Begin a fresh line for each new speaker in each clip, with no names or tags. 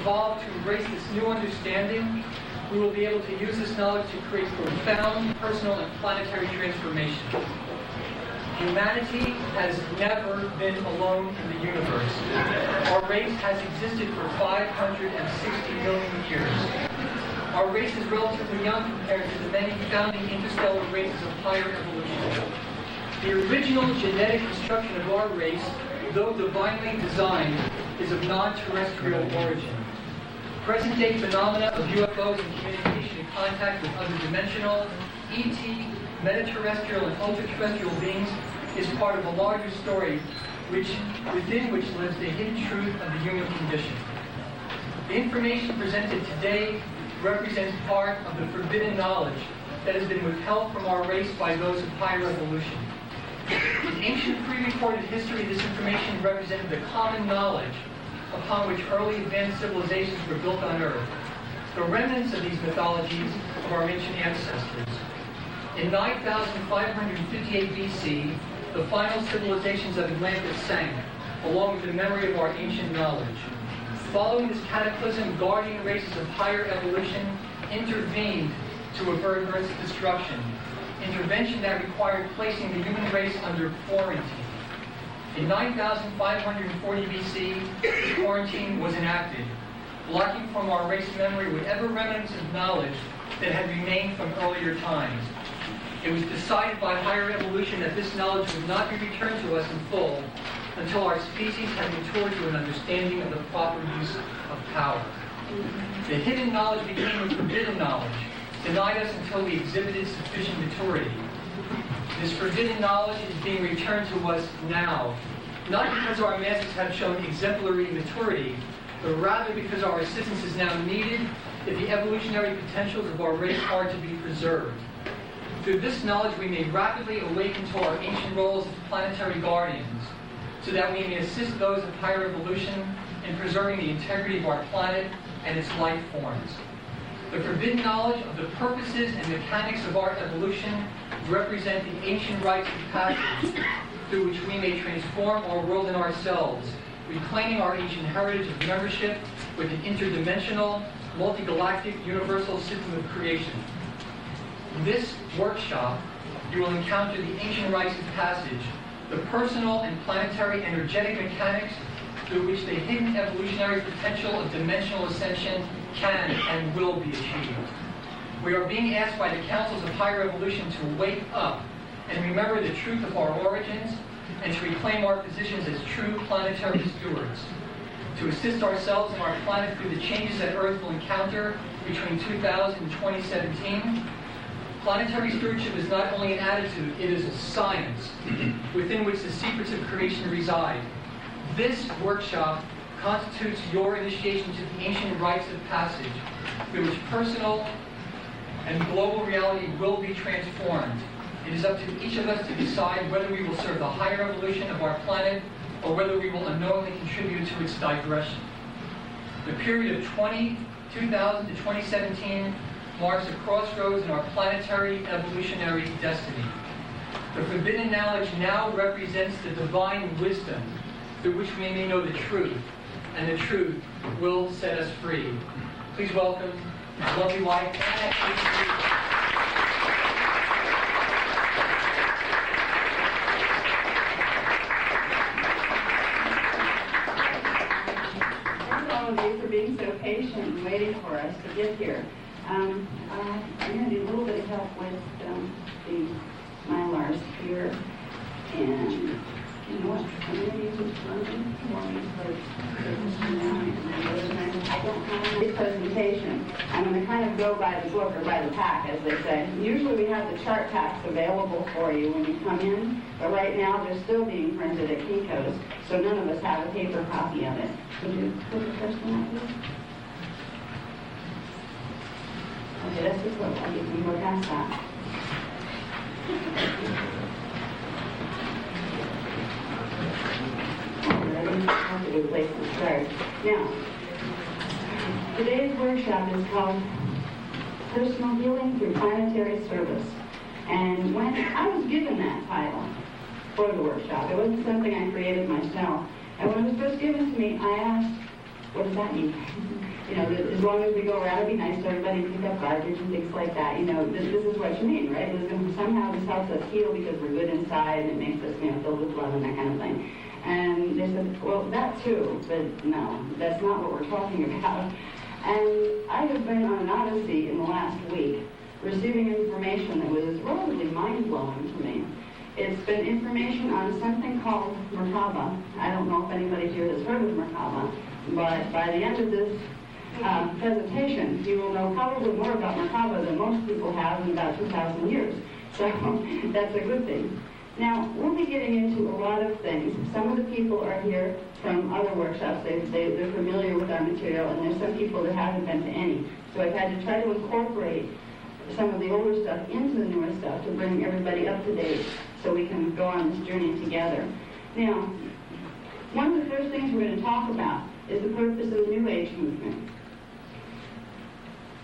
evolve to embrace this new understanding, we will be able to use this knowledge to create profound personal and planetary transformation. Humanity has never been alone in the universe. Our race has existed for 560 million years. Our race is relatively young compared to the many founding interstellar races of higher evolution. The original genetic construction of our race, though divinely designed, is of non-terrestrial origin. Present-day phenomena of UFOs and communication and contact with other dimensional, ET, metaterrestrial, and ultra-terrestrial beings is part of a larger story within which lives the hidden truth of the human condition. The information presented today represents part of the forbidden knowledge that has been withheld from our race by those of higher evolution. In ancient pre-recorded history, this information represented the common knowledge upon which early advanced civilizations were built on Earth, the remnants of these mythologies of our ancient ancestors. In 9,558 BC, the final civilizations of Atlantis sank, along with the memory of our ancient knowledge. Following this cataclysm, guardian races of higher evolution intervened to avert Earth's destruction, intervention that required placing the human race under quarantine. In 9,540 BC, quarantine was enacted, blocking from our race memory whatever remnants of knowledge that had remained from earlier times. It was decided by higher evolution that this knowledge would not be returned to us in full until our species had matured to an understanding of the proper use of power. The hidden knowledge became the forbidden knowledge, denied us until we exhibited sufficient maturity. This forbidden knowledge is being returned to us now, not because our masters have shown exemplary maturity, but rather because our assistance is now needed if the evolutionary potentials of our race are to be preserved. Through this knowledge, we may rapidly awaken to our ancient roles as planetary guardians, so that we may assist those of higher evolution in preserving the integrity of our planet and its life forms. The forbidden knowledge of the purposes and mechanics of our evolution represent the ancient rites of passage through which we may transform our world and ourselves, reclaiming our ancient heritage of membership with an interdimensional, multi-galactic, universal system of creation. In this workshop, you will encounter the ancient rites of passage, the personal and planetary energetic mechanics through which the hidden evolutionary potential of dimensional ascension can and will be achieved. We are being asked by the councils of higher evolution to wake up and remember the truth of our origins and to reclaim our positions as true planetary stewards. To assist ourselves and our planet through the changes that Earth will encounter between 2000 and 2017, planetary stewardship is not only an attitude, it is a science within which the secrets of creation reside. This workshop constitutes your initiation to the ancient rites of passage through which personal and global reality will be transformed. It is up to each of us to decide whether we will serve the higher evolution of our planet or whether we will unknowingly contribute to its digression. The period of 2000 to 2017 marks a crossroads in our planetary evolutionary destiny. The forbidden knowledge now represents the divine wisdom through which we may know the truth, and the truth will set us free. Please welcome his lovely wife,
all of you for being so patient and waiting for us to get here. I'm going to need a little bit of help with the mylars here, and you know what, I'm going to use this London warning for this presentation. I'm going to kind of go by the book or by the pack, as they say. Usually we have the chart packs available for you when you come in, but right now they're still being printed at Kinko's, so none of us have a paper copy of it. Could you put the first one out, please? Okay, let's just look. You can look past that. Ready? That's a good place to start. Now, today's workshop is called Personal Healing Through Planetary Service. And when I was given that title for the workshop, it wasn't something I created myself. And when it was first given to me, I asked What does that mean? You know, as long as we go around and be nice to everybody, pick up garbage and things like that, you know, this is what you mean, right? Somehow this helps us heal because we're good inside and it makes us, you know, filled with love and that kind of thing. And they said, well, that too, but no, that's not what we're talking about. And I have been on an odyssey in the last week, receiving information that was relatively mind-blowing to me. It's been information on something called Merkaba. I don't know if anybody here has heard of Merkaba, but by the end of this presentation, you will know probably more about Merkaba than most people have in about 2,000 years. So that's a good thing. Now, we'll be getting into a lot of things. Some of the people are here from other workshops. They're familiar with our material, and there's some people that haven't been to any. So I've had to try to incorporate some of the older stuff into the newer stuff to bring everybody up to date so we can go on this journey together. Now, one of the first things we're going to talk about is the purpose of the New Age movement.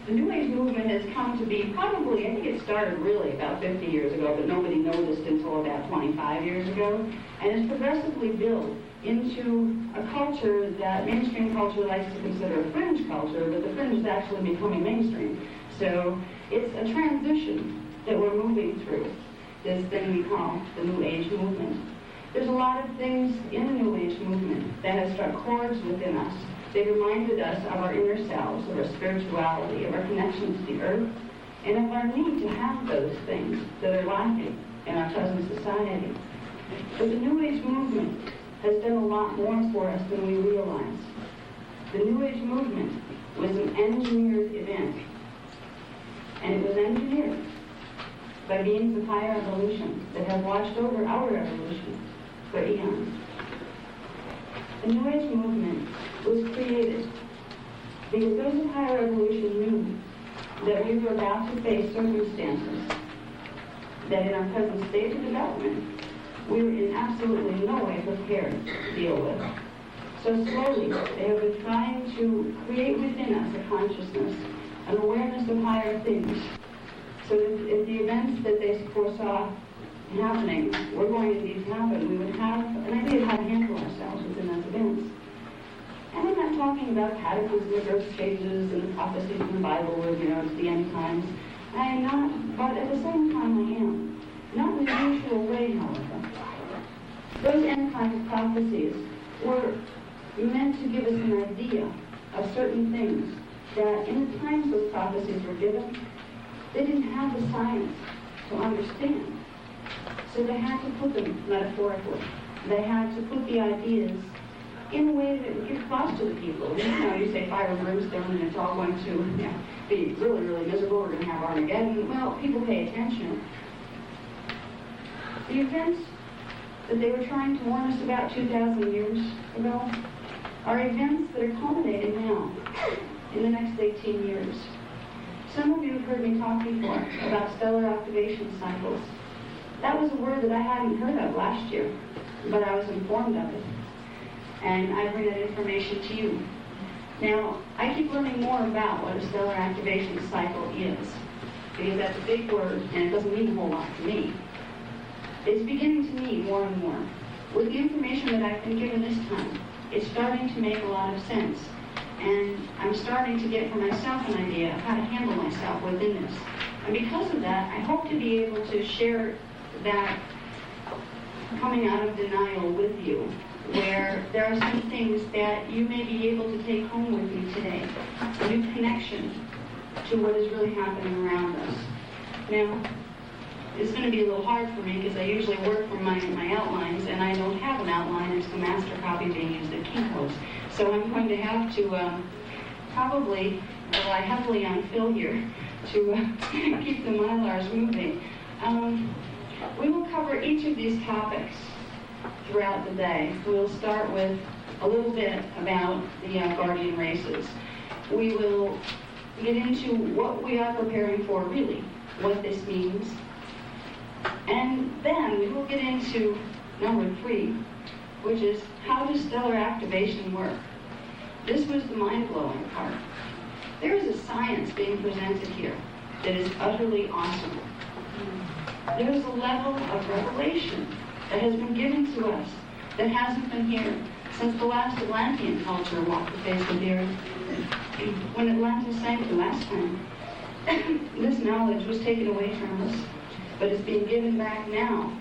The New Age movement has come to be probably, I think it started really about 50 years ago, but nobody noticed until about 25 years ago, and it's progressively built into a culture that mainstream culture likes to consider a fringe culture, but the fringe is actually becoming mainstream. So it's a transition that we're moving through, this thing we call the New Age movement. There's a lot of things in the New Age movement that have struck chords within us. They reminded us of our inner selves, of our spirituality, of our connection to the earth, and of our need to have those things that are lacking in our present society. But the New Age movement has done a lot more for us than we realize. The New Age movement was an engineered event, and it was engineered by beings of higher evolution that have watched over our evolution for eons. The New Age movement was created because those of higher evolution knew that we were about to face circumstances that in our present stage of development we were in absolutely no way prepared to deal with. So slowly they have been trying to create within us a consciousness, an awareness of higher things, so that if the events that they foresaw happening were going to indeed happen, we would have an idea of how to handle ourselves within those events. And I'm not talking about cataclysmic earth stages and the prophecies in the Bible where, you know, it's the end times. I am not, but at the same time I am. Not in the usual way, however. Those end times prophecies were meant to give us an idea of certain things that in the times those prophecies were given, they didn't have the science to understand. So they had to put them metaphorically. They had to put the ideas in a way that would get across to the people. You know, you say fire and brimstone and it's all going to be really, really miserable. We're going to have Armageddon. Well, people pay attention. The events that they were trying to warn us about 2,000 years ago are events that are culminating now in the next 18 years. Some of you have heard me talk before about stellar activation cycles. That was a word that I hadn't heard of last year, but I was informed of it. And I bring that information to you. Now, I keep learning more about what a stellar activation cycle is, because that's a big word, and it doesn't mean a whole lot to me. It's beginning to mean more and more. With the information that I've been given this time, it's starting to make a lot of sense. And I'm starting to get for myself an idea of how to handle myself within this. And because of that, I hope to be able to share that coming out of denial with you, where there are some things that you may be able to take home with you today, a new connection to what is really happening around us. Now, it's going to be a little hard for me because I usually work from my outlines, and I don't have an outline. It's the master copy being used at Kinko's. So I'm going to have to probably rely heavily on Phil here to keep the Mylars moving. We will cover each of these topics throughout the day. We'll start with a little bit about the guardian races. We will get into what we are preparing for, really, what this means. And then we will get into number 3, which is how does stellar activation work? This was the mind-blowing part. There is a science being presented here that is utterly awesome. There is a level of revelation that has been given to us that hasn't been here since the last Atlantean culture walked the face of the earth. When Atlantis sank the last time, this knowledge was taken away from us, but it's being given back now,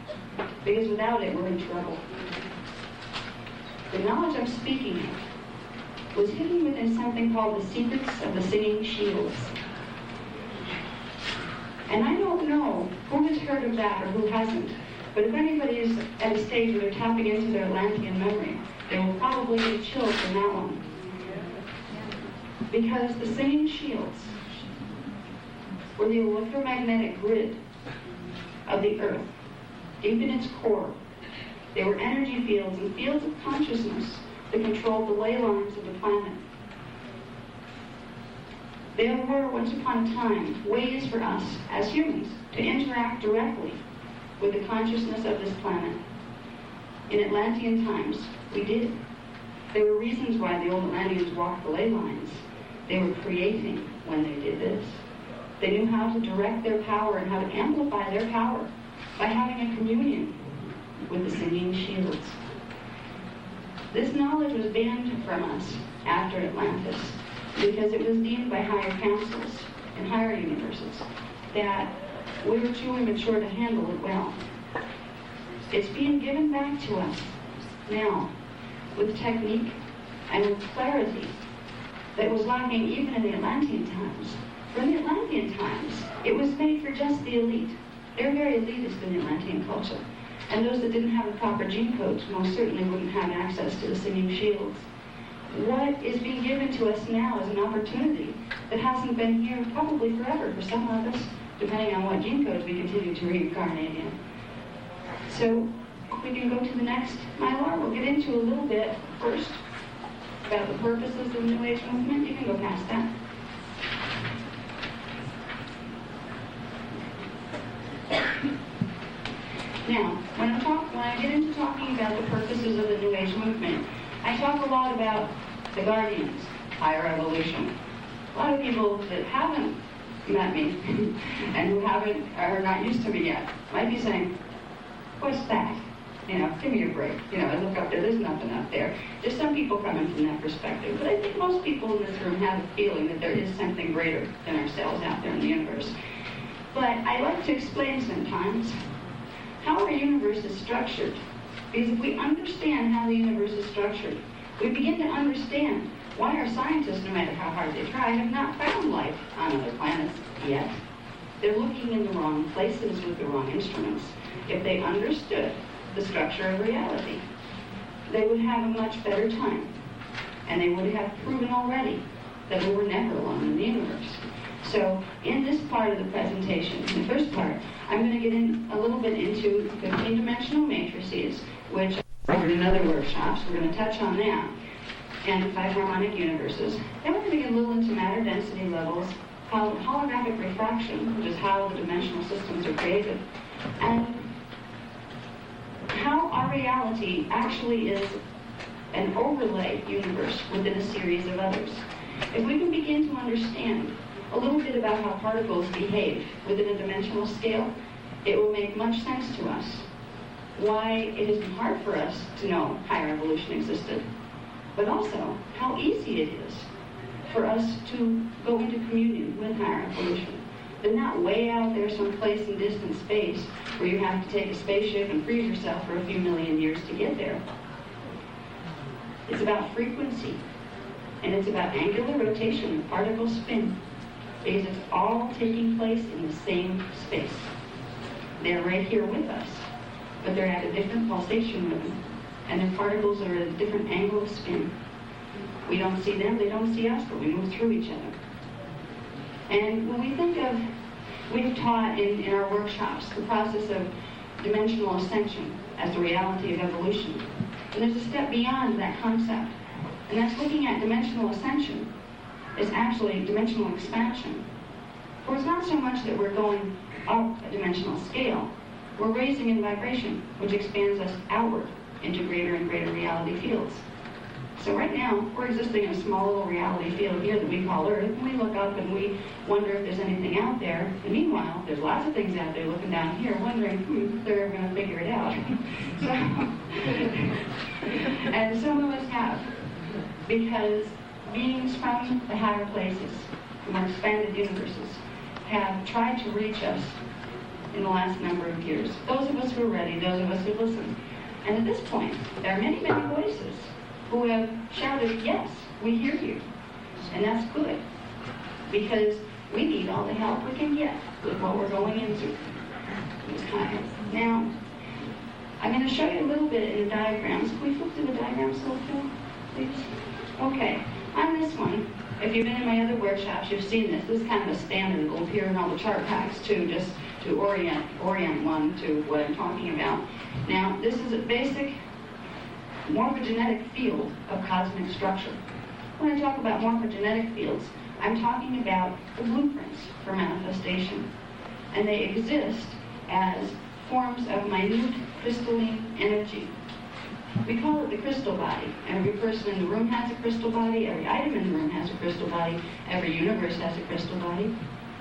because without it, we're in trouble. The knowledge I'm speaking of was hidden within something called the secrets of the singing shields. And I don't know who has heard of that or who hasn't, but if anybody is at a stage where they're tapping into their Atlantean memory, they will probably get chills from that one. Because the singing shields were the electromagnetic grid of the earth, deep in its core. They were energy fields and fields of consciousness that controlled the ley lines of the planet. There were, once upon a time, ways for us, as humans, to interact directly with the consciousness of this planet. In Atlantean times, we did. There were reasons why the old Atlanteans walked the ley lines. They were creating when they did this. They knew how to direct their power and how to amplify their power by having a communion with the singing shields. This knowledge was banned from us after Atlantis because it was deemed by higher councils and higher universes that we were too immature to handle it well. It's being given back to us now with technique and with clarity that was lacking even in the Atlantean times. For in the Atlantean times, it was made for just the elite. They're very elitist in the Atlantean culture. And those that didn't have the proper gene codes most certainly wouldn't have access to the singing shields. What is being given to us now is an opportunity that hasn't been here probably forever for some of us, depending on what gene codes we continue to reincarnate in. So if we can go to the next Mylar, we'll get into a little bit first about the purposes of the New Age movement. You can go past that. Now, when I get into talking about the purposes of the New Age movement, I talk a lot about the guardians, higher evolution. A lot of people that haven't met me and who are not used to me yet might be saying, "What's that? Give me a break. I look up there, there's nothing up there." There's some people coming from that perspective, but I think most people in this room have a feeling that there is something greater than ourselves out there in the universe. But I like to explain sometimes how our universe is structured. Because if we understand how the universe is structured, we begin to understand why our scientists, no matter how hard they try, have not found life on other planets yet. They're looking in the wrong places with the wrong instruments. If they understood the structure of reality, they would have a much better time. And they would have proven already that we were never alone in the universe. So in this part of the presentation, in the first part, I'm going to get in a little bit into 15-dimensional matrices, which are in other workshops. We're going to touch on that. And 5 harmonic universes. Then we're going to get a little into matter density levels, called holographic refraction, which is how the dimensional systems are created, and how our reality actually is an overlay universe within a series of others. If we can begin to understand a little bit about how particles behave within a dimensional scale, it will make much sense to us why it has been hard for us to know higher evolution existed, but also how easy it is for us to go into communion with higher evolution. They're not way out there someplace in distant space where you have to take a spaceship and freeze yourself for a few million years to get there. It's about frequency, and it's about angular rotation and particle spin, because it's all taking place in the same space. They're right here with us, but they're at a different pulsation rhythm, and their particles are at a different angle of spin. We don't see them, they don't see us, but we move through each other. And when we think of, we've taught in our workshops the process of dimensional ascension as the reality of evolution. And there's a step beyond that concept, and that's looking at dimensional ascension is actually dimensional expansion. For it's not so much that we're going up a dimensional scale, we're raising in vibration, which expands us outward into greater and greater reality fields. So right now, we're existing in a small little reality field here that we call Earth, and we look up and we wonder if there's anything out there. And meanwhile, there's lots of things out there looking down here, wondering if they're ever going to figure it out. And some of us have, because beings from the higher places, from our expanded universes, have tried to reach us in the last number of years. Those of us who are ready, those of us who listen. And at this point, there are many, many voices who have shouted, yes, we hear you. And that's good, because we need all the help we can get with what we're going into this time. Now, I'm going to show you a little bit in the diagrams. Can we flip through the diagrams a little, please? Okay, on this one, if you've been in my other workshops, you've seen this. This is kind of a standard. It'll appear in all the chart packs too, just to orient one to what I'm talking about. Now, this is a basic morphogenetic field of cosmic structure. When I talk about morphogenetic fields, I'm talking about the blueprints for manifestation. And they exist as forms of minute crystalline energy. We call it the crystal body. Every person in the room has a crystal body. Every item in the room has a crystal body. Every universe has a crystal body.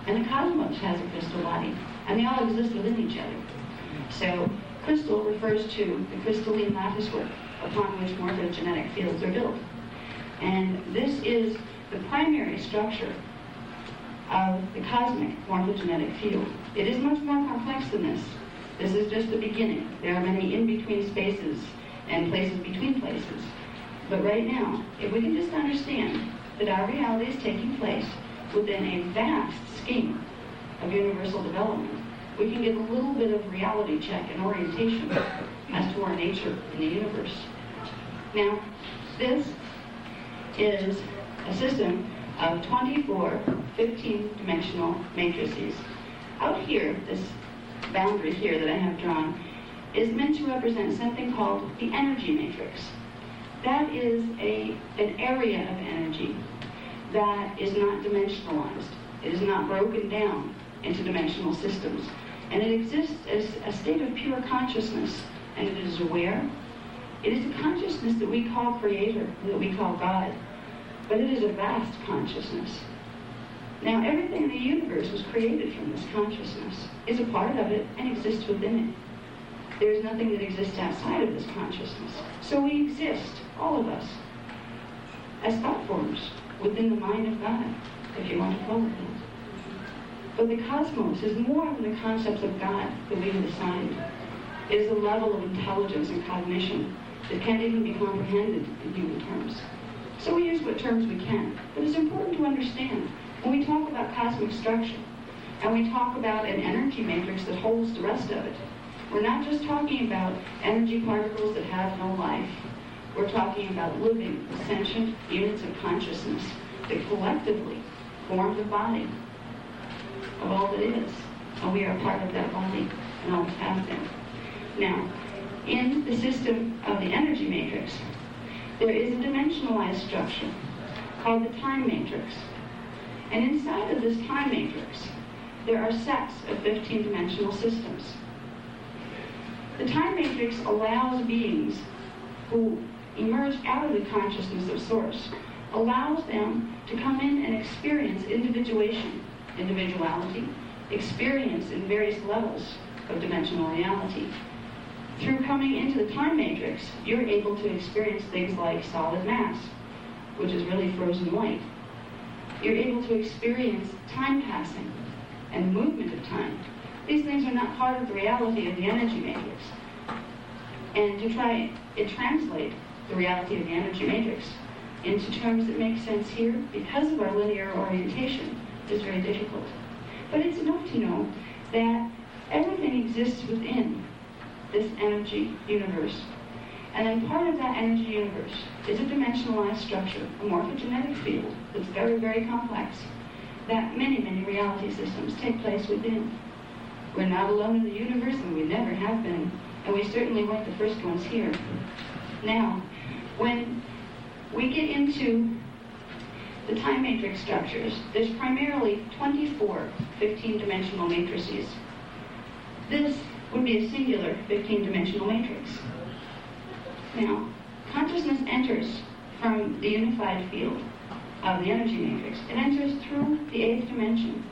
And the cosmos has a crystal body. And they all exist within each other. So, crystal refers to the crystalline latticework upon which morphogenetic fields are built. And this is the primary structure of the cosmic morphogenetic field. It is much more complex than this. This is just the beginning. There are many in-between spaces and places between places. But right now, if we can just understand that our reality is taking place within a vast scheme of universal development, we can get a little bit of reality check and orientation as to our nature in the universe. Now, this is a system of 24 15-dimensional matrices. Out here, this boundary here that I have drawn is meant to represent something called the energy matrix. That is an area of energy that is not dimensionalized. It is not broken down into dimensional systems. And it exists as a state of pure consciousness, and it is aware. It is a consciousness that we call Creator, that we call God, but it is a vast consciousness. Now, everything in the universe was created from this consciousness, is a part of it, and exists within it. There is nothing that exists outside of this consciousness. So we exist, all of us, as thought forms within the mind of God, if you want to call it that. But the cosmos is more than the concepts of God that we have assigned. It is a level of intelligence and cognition that can't even be comprehended in human terms. So we use what terms we can. But it's important to understand, when we talk about cosmic structure, and we talk about an energy matrix that holds the rest of it, we're not just talking about energy particles that have no life. We're talking about living, sentient units of consciousness that collectively form the body of all that is. And we are a part of that body, and always have been. Now, in the system of the energy matrix, there is a dimensionalized structure called the time matrix. And inside of this time matrix, there are sets of 15-dimensional systems. The time matrix allows beings who emerge out of the consciousness of Source, allows them to come in and experience individuation, individuality, experience in various levels of dimensional reality. Through coming into the time matrix, you're able to experience things like solid mass, which is really frozen light. You're able to experience time passing and movement of time. These things are not part of the reality of the energy matrix. And to try and translate the reality of the energy matrix into terms that make sense here, because of our linear orientation, is very difficult. But it's enough to know that everything exists within this energy universe. And then part of that energy universe is a dimensionalized structure, a morphogenetic field that's very, very complex, that many, many reality systems take place within. We're not alone in the universe, and we never have been, and we certainly weren't the first ones here. Now, when we get into the time matrix structures, there's primarily 24 15-dimensional matrices. This would be a singular 15-dimensional matrix. Now, consciousness enters from the unified field of the energy matrix. It enters through the 8th dimension.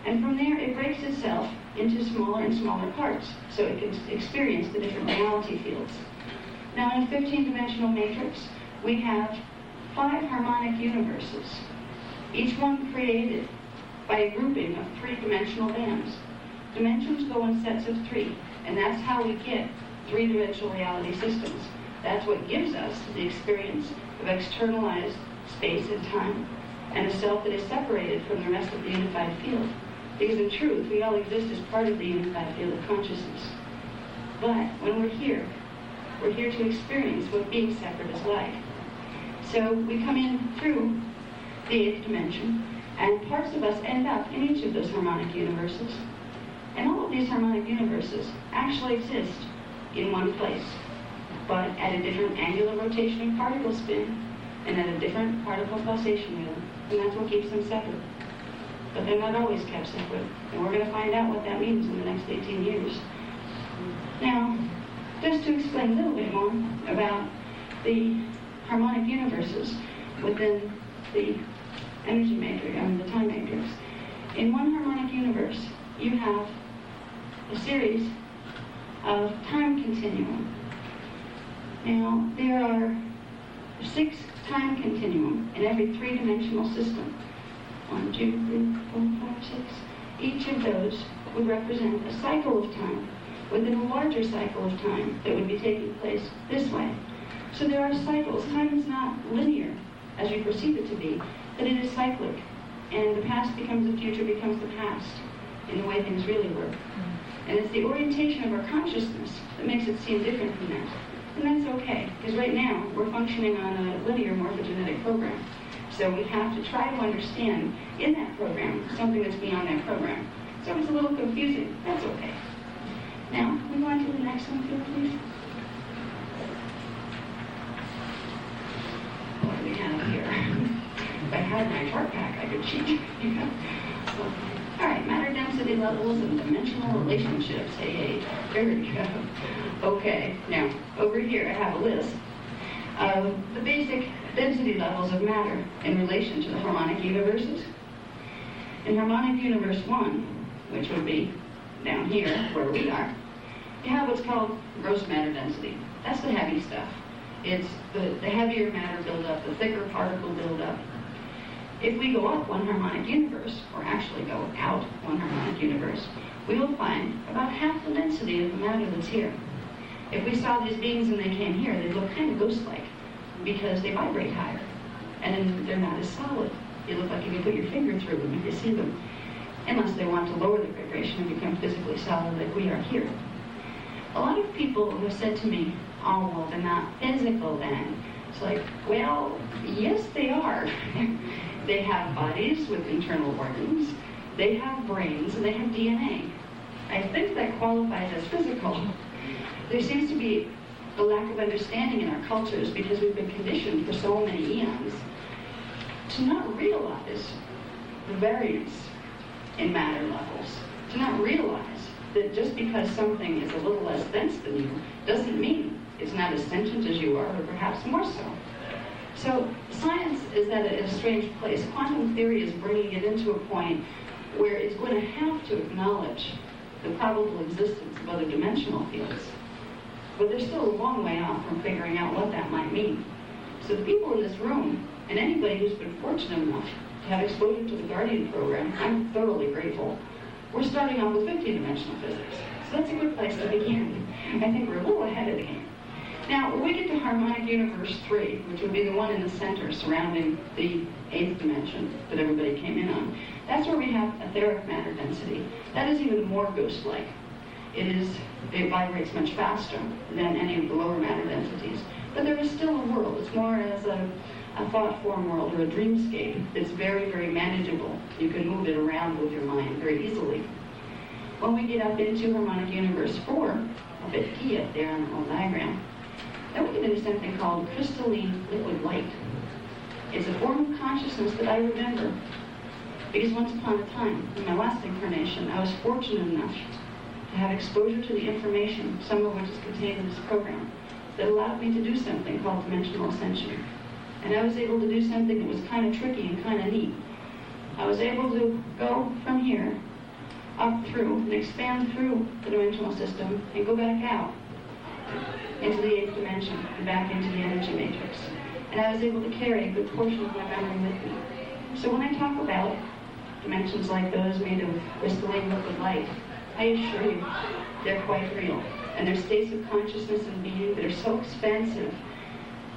And from there, it breaks itself into smaller and smaller parts, so it can experience the different reality fields. Now, in a 15-dimensional matrix, we have 5 harmonic universes, each one created by a grouping of 3-dimensional bands. Dimensions go in sets of 3, and that's how we get 3-dimensional reality systems. That's what gives us the experience of externalized space and time, and a self that is separated from the rest of the unified field. Because in truth, we all exist as part of the unified field of consciousness. But when we're here to experience what being separate is like. So we come in through the 8th dimension, and parts of us end up in each of those harmonic universes. And all of these harmonic universes actually exist in one place, but at a different angular rotation and particle spin, and at a different particle pulsation rhythm. And that's what keeps them separate. But they're not always kept separate, and we're going to find out what that means in the next 18 years. Now, just to explain a little bit more about the harmonic universes within the energy matrix, the time matrix. In one harmonic universe, you have a series of time continuum. Now, there are 6 time continuum in every 3-dimensional system. 1, 2, 3, 4, 5, 6. Each of those would represent a cycle of time within a larger cycle of time that would be taking place this way. So there are cycles. Time is not linear as we perceive it to be, but it is cyclic. And the past becomes the future, becomes the past in the way things really work. And it's the orientation of our consciousness that makes it seem different from that. And that's okay, because right now we're functioning on a linear morphogenetic program. So we have to try to understand in that program something that's beyond that program. So if it's a little confusing, that's okay. Now, can we go on to the next one, please? What do we have here? If I had my chart pack, I could cheat. All right, matter density levels and dimensional relationships. Hey, there we go. Okay, now, over here I have a list of the basic density levels of matter in relation to the harmonic universes. In harmonic universe 1, which would be down here where we are, you have what's called gross matter density. That's the heavy stuff. It's the heavier matter buildup, the thicker particle buildup. If we go up one harmonic universe, or actually go out one harmonic universe, we will find about half the density of the matter that's here. If we saw these beings and they came here, they'd look kind of ghost-like because they vibrate higher, and then they're not as solid. They look like if you put your finger through them, if you see them, unless they want to lower the vibration and become physically solid like we are here. A lot of people have said to me, oh, well, they're not physical then. It's like, well, yes, they are. They have bodies with internal organs, they have brains, and they have DNA. I think that qualifies as physical. There seems to be a lack of understanding in our cultures because we've been conditioned for so many eons to not realize the variance in matter levels, to not realize that just because something is a little less dense than you doesn't mean it's not as sentient as you are, or perhaps more so. So science is at a strange place. Quantum theory is bringing it into a point where it's going to have to acknowledge the probable existence of other dimensional fields. But they're still a long way off from figuring out what that might mean. So the people in this room, and anybody who's been fortunate enough to have exposure to the Guardian program, I'm thoroughly grateful. We're starting off with 15-dimensional physics. So that's a good place to begin. I think we're a little ahead of the game. Now, when we get to harmonic universe 3, which would be the one in the center surrounding the 8th dimension that everybody came in on, that's where we have etheric matter density. That is even more ghost-like. It vibrates much faster than any of the lower matter densities. But there is still a world. It's more as a thought form world or a dreamscape that's very, very manageable. You can move it around with your mind very easily. When we get up into harmonic universe 4, a bit key up there on the whole diagram, then we get into something called crystalline liquid light. It's a form of consciousness that I remember because once upon a time, in my last incarnation, I was fortunate enough to have exposure to the information, some of which is contained in this program, that allowed me to do something called dimensional ascension. And I was able to do something that was kind of tricky and kind of neat. I was able to go from here, up through, and expand through the dimensional system, and go back out into the 8th dimension, and back into the energy matrix. And I was able to carry a good portion of my memory with me. So when I talk about dimensions like those made of crystalline liquid light, I assure you, they're quite real. And they're states of consciousness and being that are so expansive,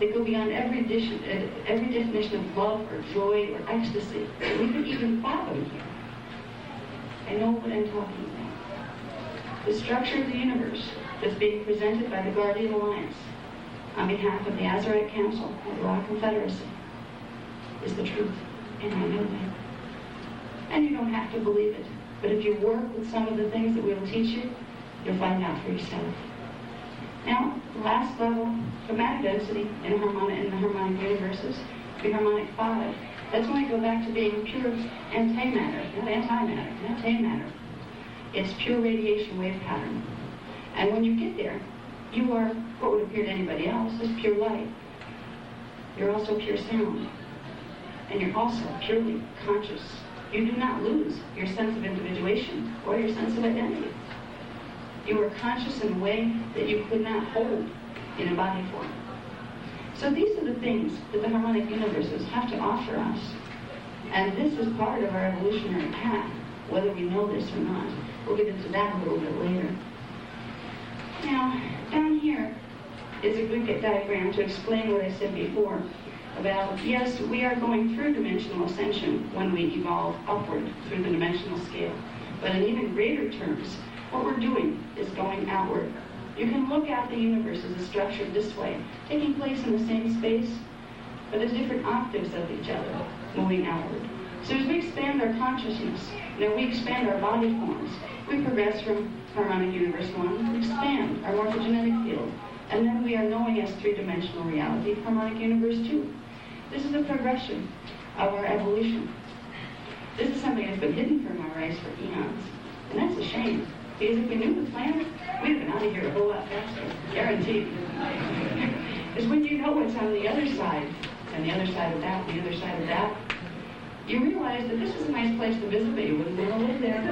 they go beyond every definition of love or joy or ecstasy that we could even fathom here. I know what I'm talking about. The structure of the universe that's being presented by the Guardian Alliance on behalf of the Azurite Council of the Law Confederacy is the truth, and I know that. And you don't have to believe it, but if you work with some of the things that we'll teach you, you'll find out for yourself. Now, the last level, chromatic density in the harmonic universes, the harmonic 5. That's when we go back to being pure antimatter, not antimatter, not antimatter. It's pure radiation wave pattern. And when you get there, you are what would appear to anybody else as pure light. You're also pure sound. And you're also purely conscious. You do not lose your sense of individuation or your sense of identity. You are conscious in a way that you could not hold in a body form. So these are the things that the harmonic universes have to offer us. And this is part of our evolutionary path, whether we know this or not. We'll get into that a little bit later. Now, down here is a good diagram to explain what I said before about, yes, we are going through dimensional ascension when we evolve upward through the dimensional scale. But in even greater terms, what we're doing is going outward. You can look at the universe as a structure this way, taking place in the same space, but at different octaves of each other, moving outward. So as we expand our consciousness, we expand our body forms, we progress from harmonic universe 1, we expand our morphogenetic field, and then we are knowing as three-dimensional reality, harmonic universe 2. This is the progression of our evolution. This is something that's been hidden from our race for eons, and that's a shame. Because if we knew the plan, we'd have been out of here a whole lot faster, guaranteed. Because when you know what's on the other side, and the other side of that, and the other side of that, you realize that this is a nice place to visit, but you wouldn't want to live there.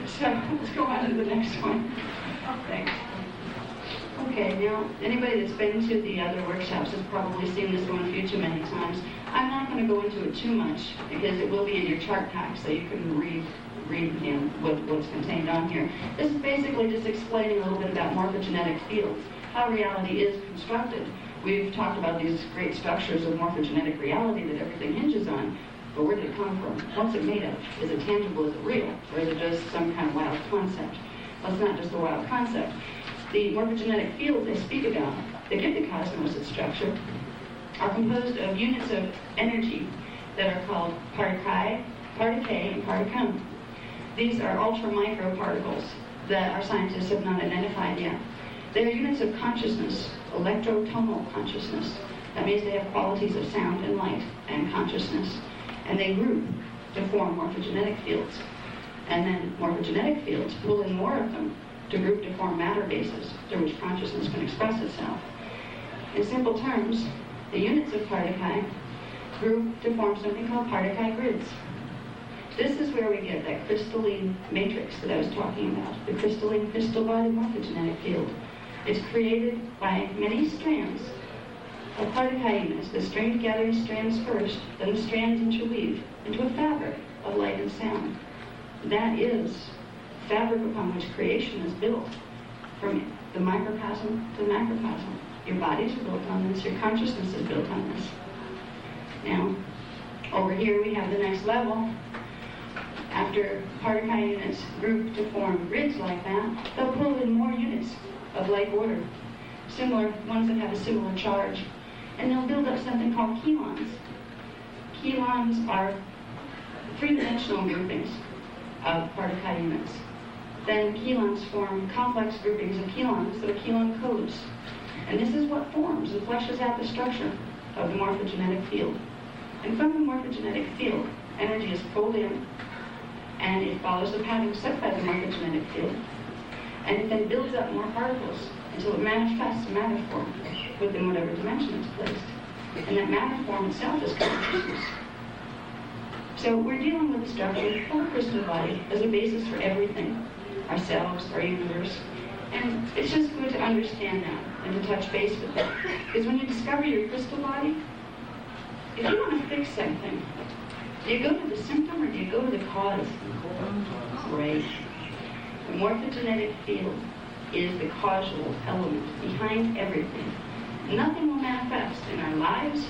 So let's go on to the next one. Thanks. Okay, now, anybody that's been to the other workshops has probably seen this going through too many times. I'm not going to go into it too much, because it will be in your chart pack, so you can read what's contained on here. This is basically just explaining a little bit about morphogenetic fields, how reality is constructed. We've talked about these great structures of morphogenetic reality that everything hinges on, but where did it come from? What's it made of? Is it tangible? Is it real? Or is it just some kind of wild concept? Well, it's not just a wild concept. The morphogenetic fields they speak about, that give the cosmos its structure, are composed of units of energy that are called particle, and particum. These are ultra-micro particles that our scientists have not identified yet. They are units of consciousness, electrotonal consciousness. That means they have qualities of sound and light and consciousness. And they group to form morphogenetic fields. And then morphogenetic fields pull in more of them to group to form matter bases through which consciousness can express itself. In simple terms, the units of particle group to form something called particle grids. This is where we get that crystalline matrix that I was talking about, the crystalline crystal-body morphogenetic field. It's created by many strands of particle units that string together in strands first, then the strands interweave into a fabric of light and sound. That is the fabric upon which creation is built, from the microcosm to the macrocosm. Your bodies are built on this, your consciousness is built on this. Now, over here we have the next level. After particle units group to form grids like that, they'll pull in more units of like order, similar ones that have a similar charge, and they'll build up something called chelons. Chelons are three-dimensional groupings of particle units. Then chelons form complex groupings of chelons that are chelon codes. And this is what forms and fleshes out the structure of the morphogenetic field. And from the morphogenetic field, energy is pulled in, and it follows the pattern set by the morphogenetic field. And it then builds up more particles until it manifests in matter form. within whatever dimension it's placed. And that matter form itself is consciousness. So we're dealing with the structure of a crystal body as a basis for everything, ourselves, our universe. And it's just good to understand that and to touch base with that. Because when you discover your crystal body, if you want to fix something, do you go to the symptom or do you go to the cause? Right. The morphogenetic field is the causal element behind everything. Nothing will manifest in our lives,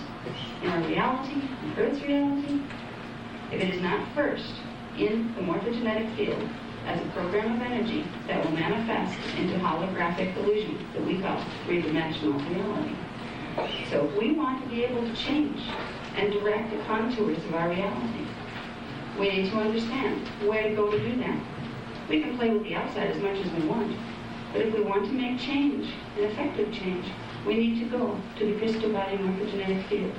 in our reality, in Earth's reality, if it is not first in the morphogenetic field as a program of energy that will manifest into holographic illusion that we call three-dimensional reality. So if we want to be able to change and direct the contours of our reality, we need to understand where to go to do that. We can play with the outside as much as we want, but if we want to make change, an effective change, we need to go to the crystal body morphogenetic field.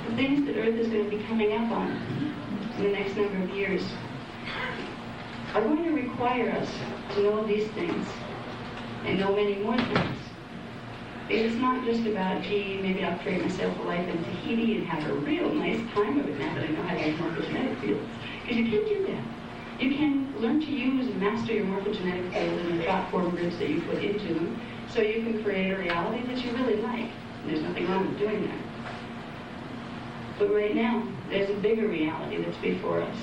The things that Earth is going to be coming up on in the next number of years are going to require us to know these things and know many more things. It's not just about, gee, maybe I'll create myself a life in Tahiti and have a real nice time of it now that I know how to use morphogenetic fields. Because you can do that. You can learn to use and master your morphogenetic field and the thought form grids that you put into them so you can create a reality that you really like. And there's nothing wrong with doing that. But right now, there's a bigger reality that's before us.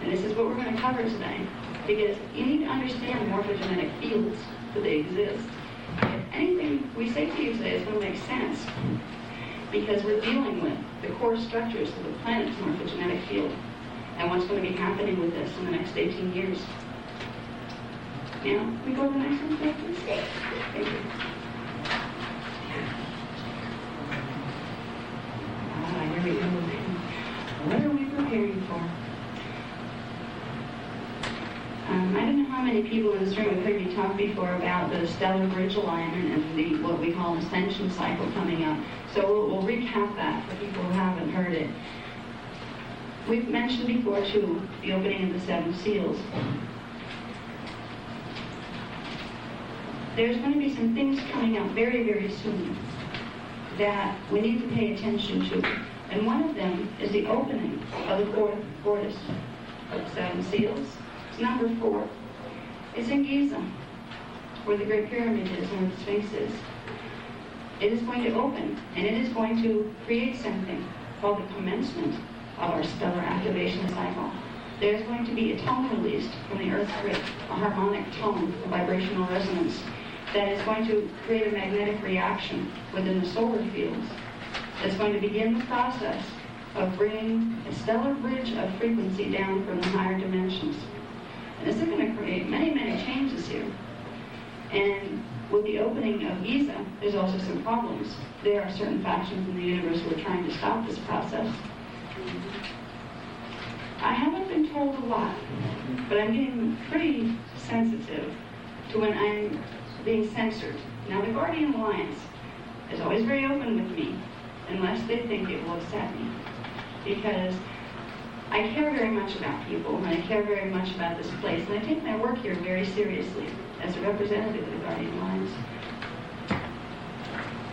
And this is what we're going to cover today. Because you need to understand morphogenetic fields, that they exist. If anything we say to you today is going to make sense, because we're dealing with the core structures of the planet's morphogenetic field and what's going to be happening with this in the next 18 years. Now, can we go to the next one, please? Thank you. Here we go. What are we preparing for? I don't know how many people in this room have heard me talk before about the stellar bridge alignment and the what we call an ascension cycle coming up. So we'll recap that for people who haven't heard it. We've mentioned before, too, the opening of the 7 seals. There's going to be some things coming up very, very soon that we need to pay attention to. And one of them is the opening of the fourth vortex of the 7 seals. It's number 4. It's in Giza, where the Great Pyramid is, where the Sphinx is. It is going to open, and it is going to create something called the commencement of our stellar activation cycle. There's going to be a tone released from the Earth's grid, a harmonic tone, a vibrational resonance, that is going to create a magnetic reaction within the solar fields. It's going to begin the process of bringing a stellar bridge of frequency down from the higher dimensions. And this is going to create many, many changes here. And with the opening of Giza, there's also some problems. There are certain factions in the universe who are trying to stop this process. I haven't been told a lot, but I'm getting pretty sensitive to when I'm being censored. Now, the Guardian Alliance is always very open with me, unless they think it will upset me. Because I care very much about people, and I care very much about this place, and I take my work here very seriously as a representative of the Guardian Alliance.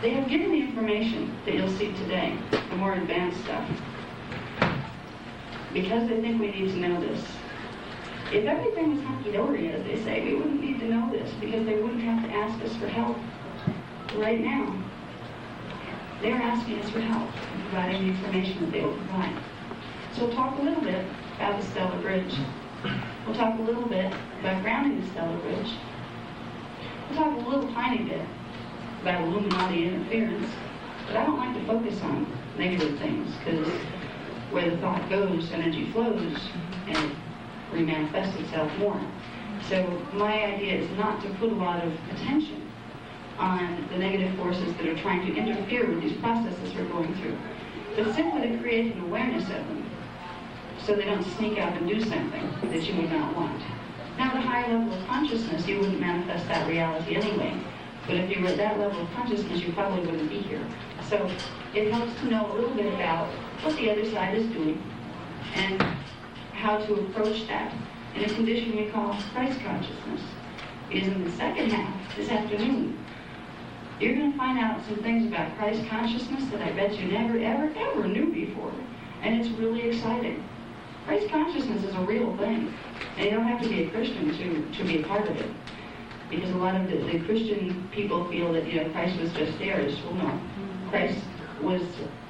They have given the information that you'll see today, the more advanced stuff, because they think we need to know this. If everything was hunky-dory, as they say, we wouldn't need to know this, because they wouldn't have to ask us for help right now. They're asking us for help in providing the information that they will provide. So we'll talk a little bit about the stellar bridge. We'll talk a little bit about grounding the stellar bridge. We'll talk a little tiny bit about Illuminati interference, but I don't like to focus on negative things, because where the thought goes, energy flows, and it remanifests itself more. So my idea is not to put a lot of attention on the negative forces that are trying to interfere with these processes we're going through, but simply to create an awareness of them so they don't sneak out and do something that you would not want. Now, the higher level of consciousness, you wouldn't manifest that reality anyway. But if you were at that level of consciousness, you probably wouldn't be here. So it helps to know a little bit about what the other side is doing and how to approach that in a condition we call Christ consciousness. Because in the second half, this afternoon, you're going to find out some things about Christ consciousness that I bet you never, ever, ever knew before. And it's really exciting. Christ consciousness is a real thing. And you don't have to be a Christian to be a part of it. Because a lot of the Christian people feel that, Christ was just theirs. Well, no. Christ was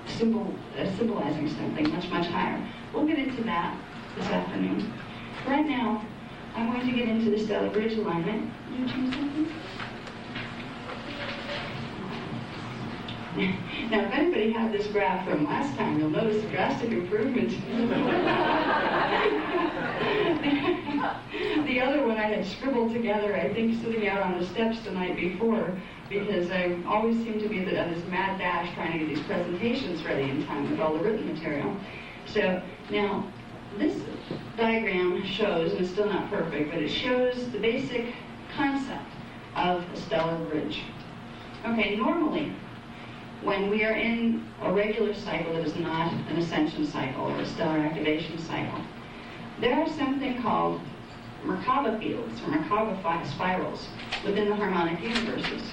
symbolizing something much, much higher. We'll get into that this afternoon. Right now, I'm going to get into the stellar bridge alignment. Did you change something? Now, if anybody had this graph from last time, you'll notice a drastic improvement. The other one I had scribbled together, I think, sitting out on the steps the night before, because I always seem to be on this mad dash trying to get these presentations ready in time with all the written material. So, now, this diagram shows, and it's still not perfect, but it shows the basic concept of a stellar bridge. Okay, normally, when we are in a regular cycle that is not an ascension cycle or a stellar activation cycle, there are something called Merkaba fields or Merkaba spirals within the harmonic universes.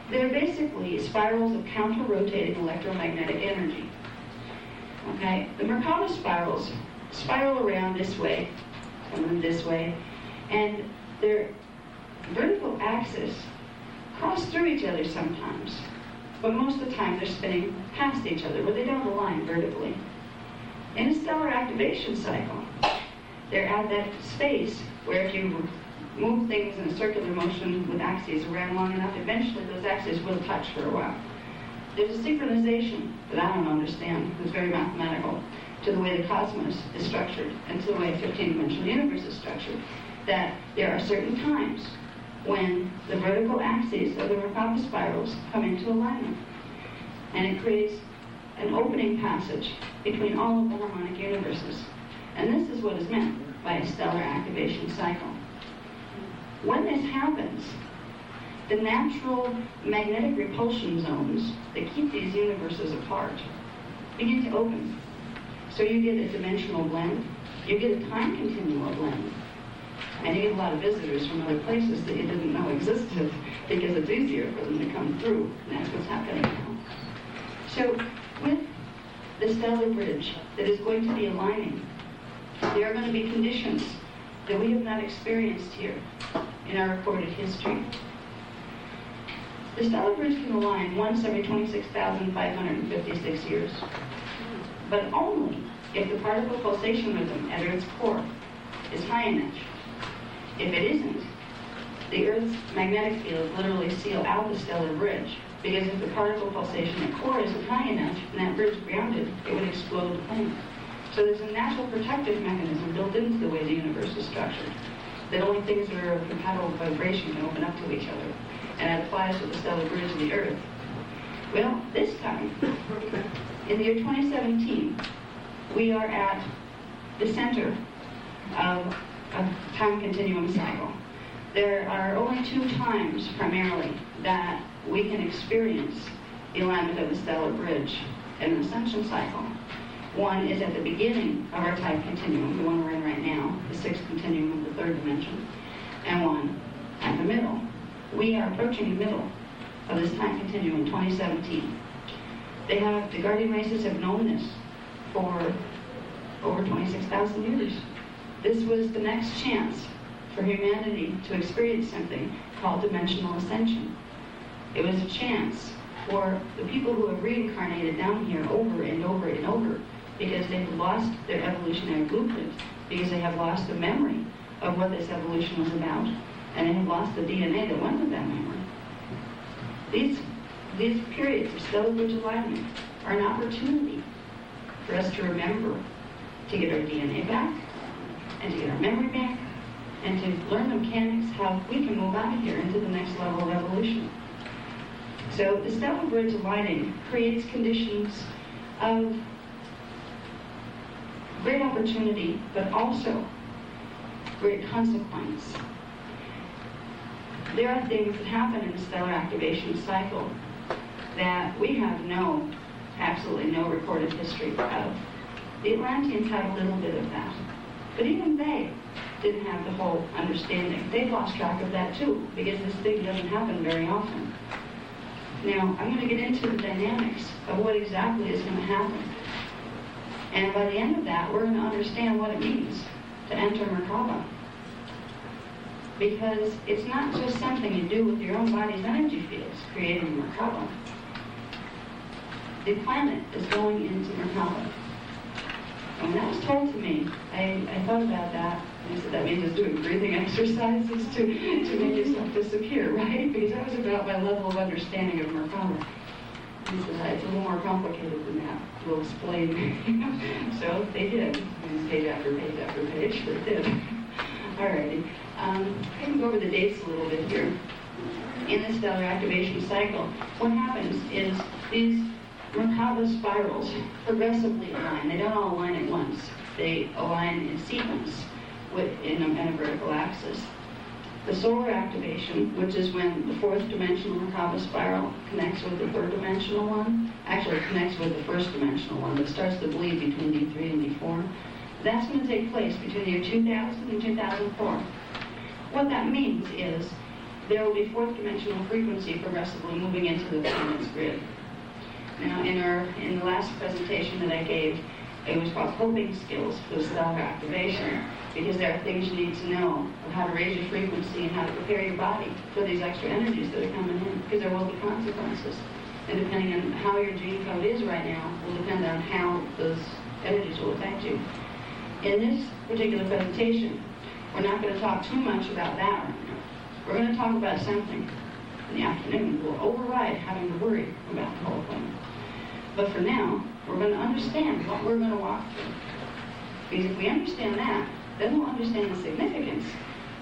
They're basically spirals of counter-rotating electromagnetic energy. Okay, the Merkaba spirals spiral around this way, and then this way, and their vertical axis cross through each other sometimes. But most of the time they're spinning past each other, where they don't align vertically. In a stellar activation cycle, they're at that space where if you move things in a circular motion with axes around long enough, eventually those axes will touch for a while. There's a synchronization that I don't understand, it's very mathematical, to the way the cosmos is structured, and to the way a 15-dimensional universe is structured, that there are certain times when the vertical axes of the Merkaba spirals come into alignment. And it creates an opening passage between all of the harmonic universes. And this is what is meant by a stellar activation cycle. When this happens, the natural magnetic repulsion zones that keep these universes apart begin to open. So you get a dimensional blend, you get a time continuum blend, and you get a lot of visitors from other places that you didn't know existed because it's easier for them to come through. And that's what's happening now. So with the stellar bridge that is going to be aligning, there are going to be conditions that we have not experienced here in our recorded history. The stellar bridge can align once every 26,556 years, but only if the particle pulsation rhythm at Earth's core is high enough. If it isn't, the Earth's magnetic field literally seal out the stellar bridge, because if the particle pulsation at core isn't high enough and that bridge grounded, it would explode the planet. So there's a natural protective mechanism built into the way the universe is structured, that only things that are of compatible vibration can open up to each other. And that applies to the stellar bridge of the Earth. Well, this time, in the year 2017, we are at the center of a time continuum cycle. There are only two times, primarily, that we can experience the alignment of the stellar bridge in an ascension cycle. One is at the beginning of our time continuum, the one we're in right now, the sixth continuum of the third dimension, and one at the middle. We are approaching the middle of this time continuum in 2017. The guardian races have known this for over 26,000 years. This was the next chance for humanity to experience something called dimensional ascension. It was a chance for the people who have reincarnated down here over and over and over, because they have lost their evolutionary blueprint, because they have lost the memory of what this evolution was about, and they have lost the DNA that went with that memory. These periods of stellar bridge alignment are an opportunity for us to remember, to get our DNA back, and to get our memory back, and to learn the mechanics how we can move out of here into the next level of evolution. So the stellar bridge aligning creates conditions of great opportunity, but also great consequence. There are things that happen in the stellar activation cycle that we have absolutely no recorded history of. The Atlanteans had a little bit of that, but even they didn't have the whole understanding. They've lost track of that too, because this thing doesn't happen very often. Now, I'm going to get into the dynamics of what exactly is going to happen. And by the end of that, we're going to understand what it means to enter Merkaba. Because it's not just something you do with your own body's energy fields, creating Merkaba. The planet is going into Merkaba. And when that was told to me, I thought about that. And I said, that means it's doing breathing exercises to make yourself disappear, right? Because that was about my level of understanding of Merkaba. He said, it's a little more complicated than that. We'll explain. So they did. And page after page after page, they did. Alrighty. I'm going to go over the dates a little bit here. In the stellar activation cycle, what happens is these Merkaba spirals progressively align. They don't all align at once. They align in sequence in a vertical axis. The solar activation, which is when the fourth dimensional Merkaba spiral connects with the third dimensional one, actually it connects with the first dimensional one, but starts to bleed between D3 and D4. That's going to take place between the year 2000 and 2004. What that means is there will be fourth dimensional frequency progressively moving into the planet's grid. Now, in the last presentation that I gave, it was called Coping Skills for the stellar activation, because there are things you need to know of how to raise your frequency and how to prepare your body for these extra energies that are coming in, because there will be consequences. And depending on how your gene code is right now, will depend on how those energies will affect you. In this particular presentation, we're not going to talk too much about that right now. We're going to talk about something in the afternoon that will override having to worry about the whole thing. But for now, we're going to understand what we're going to walk through. Because if we understand that, then we'll understand the significance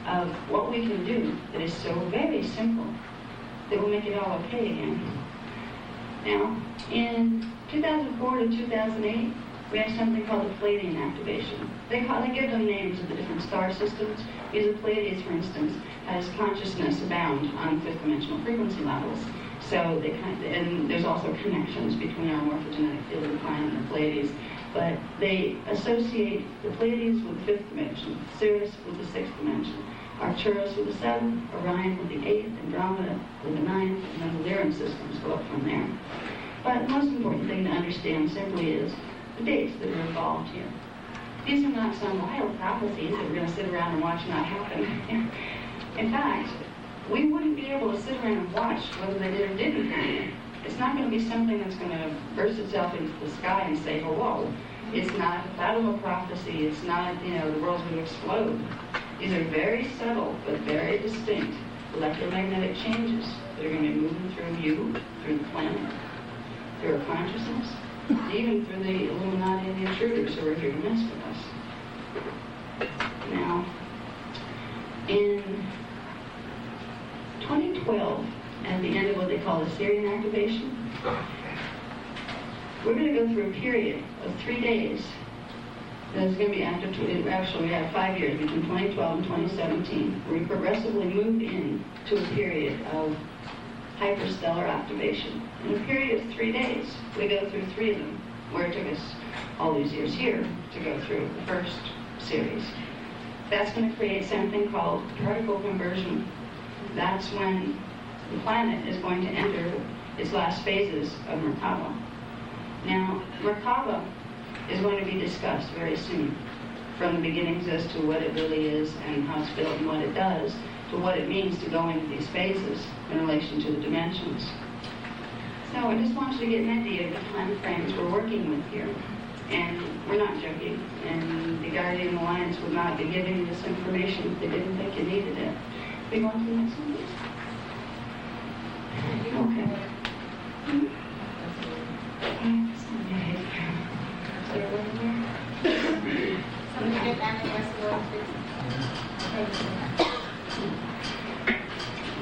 of what we can do that is so very simple that will make it all okay again. Now, in 2004 to 2008, we have something called the Pleiadian activation. They give them names of the different star systems. Because the Pleiades, for instance, has consciousness abound on fifth dimensional frequency levels. So and there's also connections between our morphogenetic field of the planet and the Pleiades. But they associate the Pleiades with the fifth dimension, Sirius with the sixth dimension, Arcturus with the seventh, Orion with the eighth, Andromeda with the ninth, and then the Lyran systems go up from there. But the most important thing to understand simply is the dates that are involved here. These are not some wild prophecies that we're going to sit around and watch not happen. In fact, we wouldn't be able to sit around and watch whether they did or didn't happen. It's not going to be something that's going to burst itself into the sky and say, hello. It's not a fathomable prophecy. It's not, the world's going to explode. These are very subtle but very distinct electromagnetic changes that are going to be moving through you, through the planet, through our consciousness, even through the Illuminati and the intruders who are here to mess with us. Now, in 2012, at the end of what they call the Syrian activation, we're going to go through a period of 3 days. That's going to be actually we have 5 years between 2012 and 2017, where we progressively moved into a period of hyperstellar activation. In a period of 3 days, we go through 3 of them, where it took us all these years here to go through the first series. That's going to create something called particle conversion. That's when the planet is going to enter its last phases of Merkaba. Now, Merkaba is going to be discussed very soon, from the beginnings as to what it really is and how it's built and what it does, to what it means to go into these phases in relation to the dimensions. So I just want you to get an idea of the time frames we're working with here. And we're not joking, and the Guardian Alliance would not be giving you this information if they didn't think you needed it. We go on to the next one, please. Okay.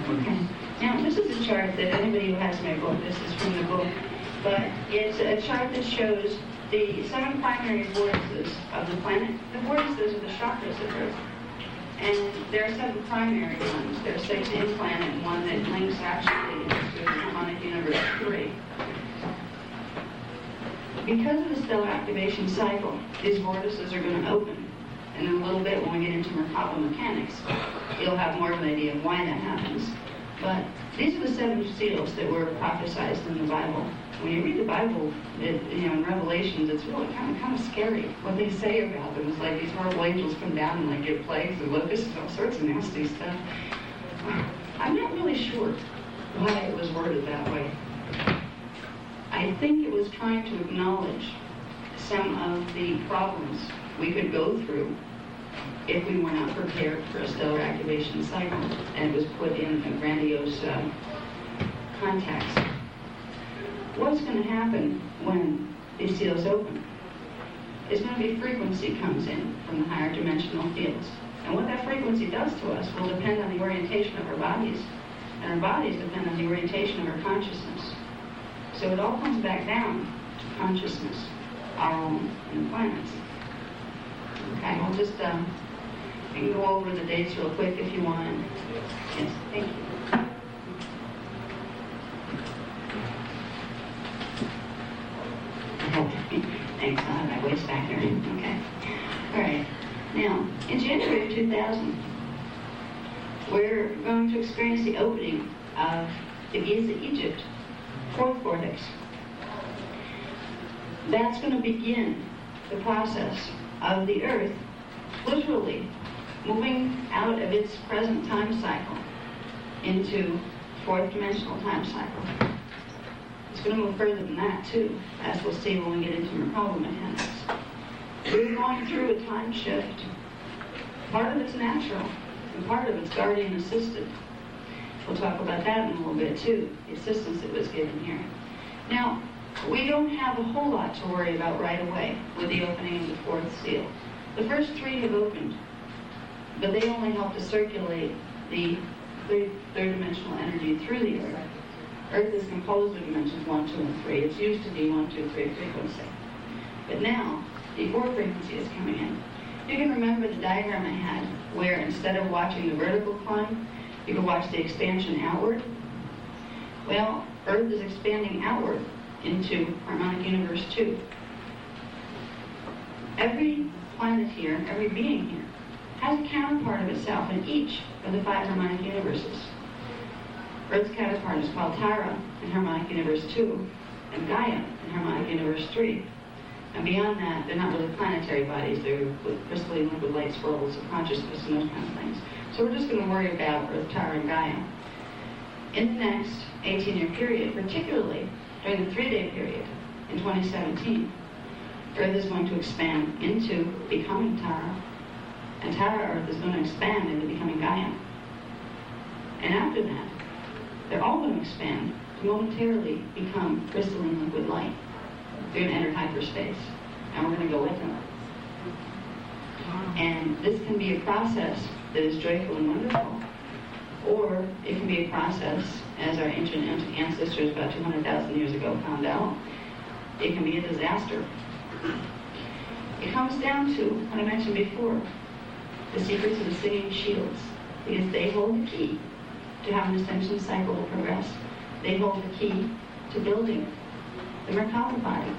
Okay. Now, this is a chart that anybody who has my book, this is from the book, but it's a chart that shows the 7 primary vortices of the planet. The vortices are the chakras of Earth. And there are 7 primary ones. There are 6 in planet and 1 that links actually into the harmonic universe 3. Because of the stellar activation cycle, these vortices are going to open. And in a little bit, when we get into Merkaba mechanics, you'll have more of an idea of why that happens. But these are the 7 seals that were prophesied in the Bible. When you read the Bible, in Revelations, it's really kind of scary what they say about them. It's like these horrible angels come down and like give plagues and locusts and all sorts of nasty stuff. I'm not really sure why it was worded that way. I think it was trying to acknowledge some of the problems we could go through if we were not prepared for a stellar activation cycle, and it was put in a grandiose context. What's going to happen when these seals open is going to be frequency comes in from the higher dimensional fields. And what that frequency does to us will depend on the orientation of our bodies, and our bodies depend on the orientation of our consciousness. So it all comes back down to consciousness, our own, and the planet's. Okay, I'll just, you can go over the dates real quick if you want. Yes, thank you. Thanks, I'll have my waist back here. Okay. All right. Now, in January of 2000, we're going to experience the opening of the Giza, Egypt, 4th vortex. That's going to begin the process of the Earth literally moving out of its present time cycle into 4th dimensional time cycle. It's going to move further than that too, as we'll see when we get into Merkaba mechanics. We're going through a time shift. Part of it's natural, and part of it's guardian assisted. We'll talk about that in a little bit too, the assistance that was given here. Now, we don't have a whole lot to worry about right away with the opening of the 4th seal. The first 3 have opened, but they only help to circulate the third dimensional energy through the Earth. Earth is composed of dimensions 1, 2, and 3. It's used to be 1, 2, 3 frequency. But now, the 4 frequency is coming in. You can remember the diagram I had where instead of watching the vertical climb, you can watch the expansion outward. Well, Earth is expanding outward into harmonic universe 2. Every planet here, every being here, has a counterpart of itself in each of the 5 harmonic universes. Earth's counterpart is called Tara in harmonic universe 2, and Gaia in harmonic universe 3. And beyond that, they're not really planetary bodies, they're crystalline liquid light swirls of consciousness and those kinds of things. So we're just going to worry about Earth, Tara, and Gaia. In the next 18-year period, particularly during the 3-day period in 2017, Earth is going to expand into becoming Tara, and Tara Earth is going to expand into becoming Gaia. And after that, they're all going to expand to momentarily become crystalline liquid light. They're going to enter hyperspace, and we're going to go with them. And this can be a process that is joyful and wonderful, or it can be a process, as our ancient ancestors about 200,000 years ago found out, it can be a disaster. It comes down to what I mentioned before, the secrets of the singing shields, because they hold the key to how an ascension cycle will progress. They hold the key to building the Merkaba body.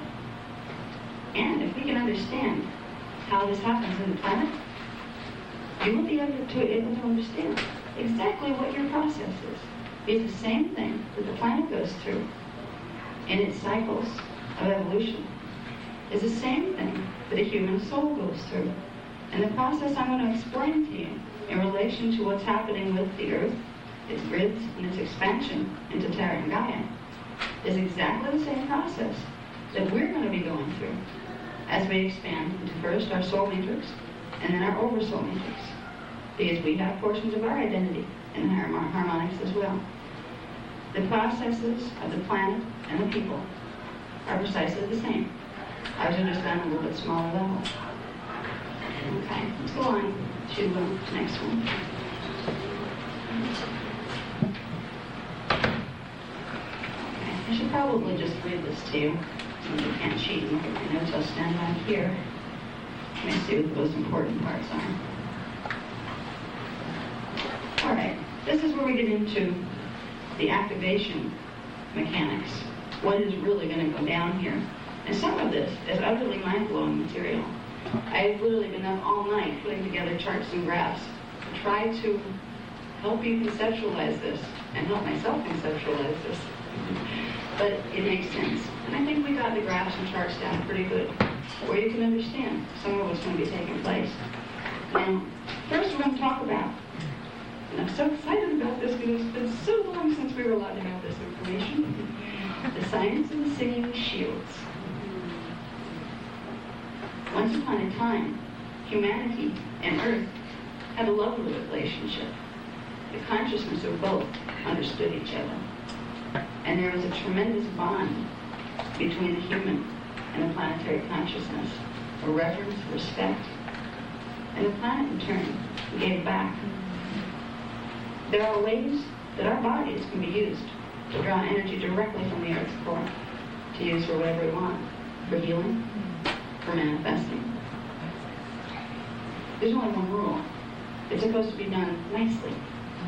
And if we can understand how this happens in the planet, you will be able to understand exactly what your process is. It's the same thing that the planet goes through in its cycles of evolution. It's the same thing that a human soul goes through. And the process I'm going to explain to you in relation to what's happening with the Earth, its grids, and its expansion into Terra and Gaia is exactly the same process that we're going to be going through as we expand into first our soul matrix and then our oversoul matrix, because we have portions of our identity in harmonics as well. The processes of the planet and the people are precisely the same. Ours are just done on a little bit smaller level. Okay, let's go on to the next one. Okay, I should probably just read this to you. Since you can't cheat and look at my notes, I'll stand back here. Let me see what the most important parts are. All right, this is where we get into the activation mechanics. What is really going to go down here? And some of this is utterly mind-blowing material. I've literally been up all night putting together charts and graphs to try to help you conceptualize this and help myself conceptualize this. But it makes sense. And I think we got the graphs and charts down pretty good, where you can understand some of what's going to be taking place. Now, first we're going to talk about, and I'm so excited about this because it's been so long since we were allowed to have this information, the science of the singing shields. Once upon a time, humanity and Earth had a lovely relationship. The consciousness of both understood each other. And there was a tremendous bond between the human and the planetary consciousness, a reverence, respect, and the planet in turn gave back. There are ways that our bodies can be used to draw energy directly from the Earth's core, to use for whatever we want, for healing, for manifesting. There's only one rule. It's supposed to be done nicely.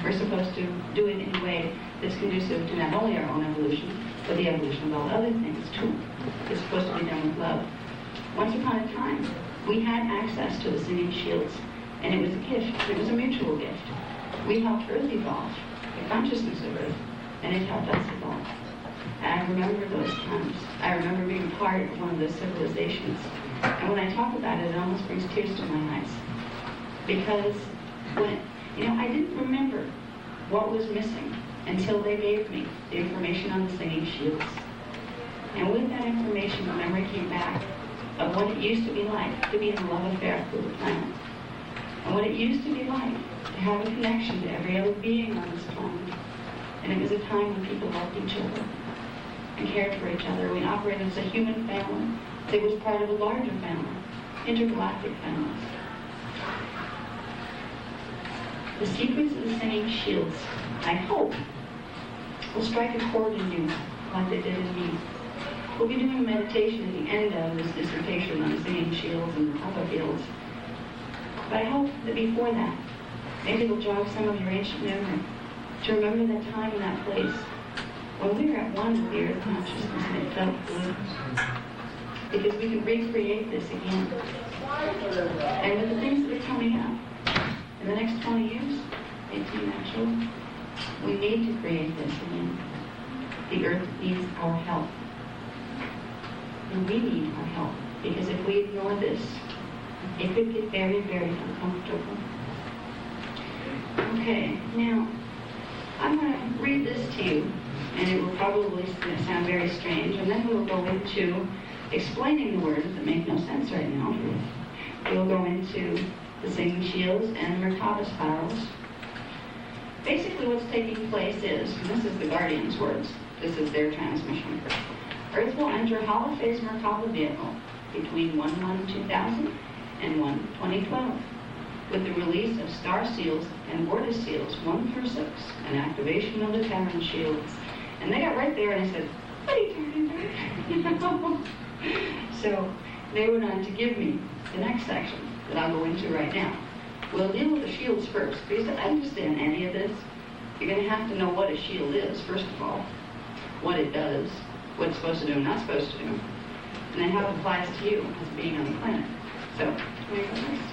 We're supposed to do it in a way that's conducive to not only our own evolution, but the evolution of all other things too. It's supposed to be done with love. Once upon a time, we had access to the singing shields, and it was a gift. It was a mutual gift. We helped Earth evolve, the consciousness of Earth, and it helped us evolve. And I remember those times. I remember being part of one of those civilizations. And when I talk about it, it almost brings tears to my eyes. Because when, I didn't remember what was missing until they gave me the information on the singing shields. And with that information, the memory came back of what it used to be like to be in a love affair with the planet. And what it used to be like to have a connection to every other being on this planet. And it was a time when people loved each other and cared for each other. We operated as a human family that was part of a larger family, intergalactic families. The secrets of the singing shields, I hope, will strike a chord in you like they did in me. We'll be doing a meditation at the end of this dissertation on the singing shields and the other fields. But I hope that before that, maybe it'll jog some of your ancient memory to remember that time and that place when we were at one with the Earth consciousness and it felt good. Because we can recreate this again. And with the things that are coming up, in the next 20 years, 18 actually, we need to create this again. The Earth needs our help. And we need our help. Because if we ignore this, it could get very, very uncomfortable. Okay, now, I'm going to read this to you, and it will probably sound very strange, and then we'll go into explaining the words that make no sense right now. We'll go into the singing shields and Merkaba spirals. Basically what's taking place is, and this is the Guardian's words, this is their transmission. Earth will enter hollow phase Merkaba vehicle between 1/1/2000 and 1/2012 with the release of star seals and vortex seals 1 through 6 and activation of the Terran shields. And they got right there and I said, what are you talking about? So they went on to give me the next section that I'll go into right now. We'll deal with the shields first, because to understand any of this, you're going to have to know what a shield is, first of all, what it does, what it's supposed to do and not supposed to do, and then how it applies to you as being on the planet. So, here we go next.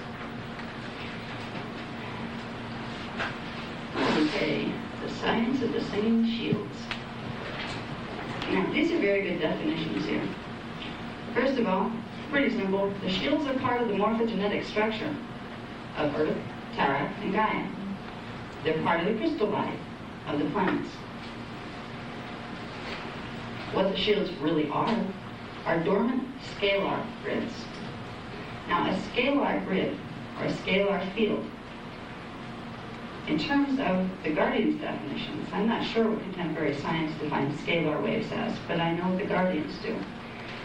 Okay, the science of the singing shields. Now, these are very good definitions here. First of all, pretty simple. The shields are part of the morphogenetic structure of Earth, Terra, and Gaia. They're part of the crystal body of the planets. What the shields really are dormant scalar grids. Now, a scalar grid, or a scalar field, in terms of the Guardians' definitions, I'm not sure what contemporary science defines scalar waves as, but I know the Guardians do.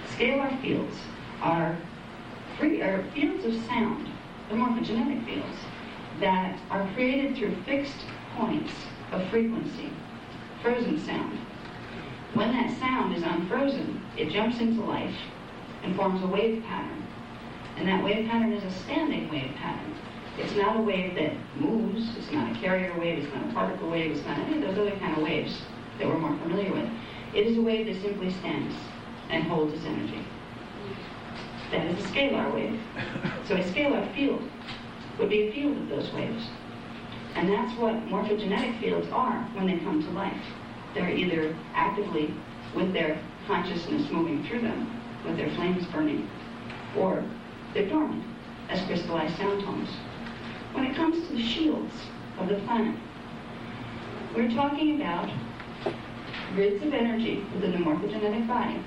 Scalar fields are fields of sound, the morphogenetic fields, that are created through fixed points of frequency, frozen sound. When that sound is unfrozen, it jumps into life and forms a wave pattern. And that wave pattern is a standing wave pattern. It's not a wave that moves, it's not a carrier wave, it's not a particle wave, it's not any of those other kind of waves that we're more familiar with. It is a wave that simply stands and holds its energy. That is a scalar wave. So a scalar field would be a field of those waves. And that's what morphogenetic fields are when they come to life. They're either actively, with their consciousness moving through them, with their flames burning, or they're dormant as crystallized sound tones. When it comes to the shields of the planet, we're talking about grids of energy within the morphogenetic body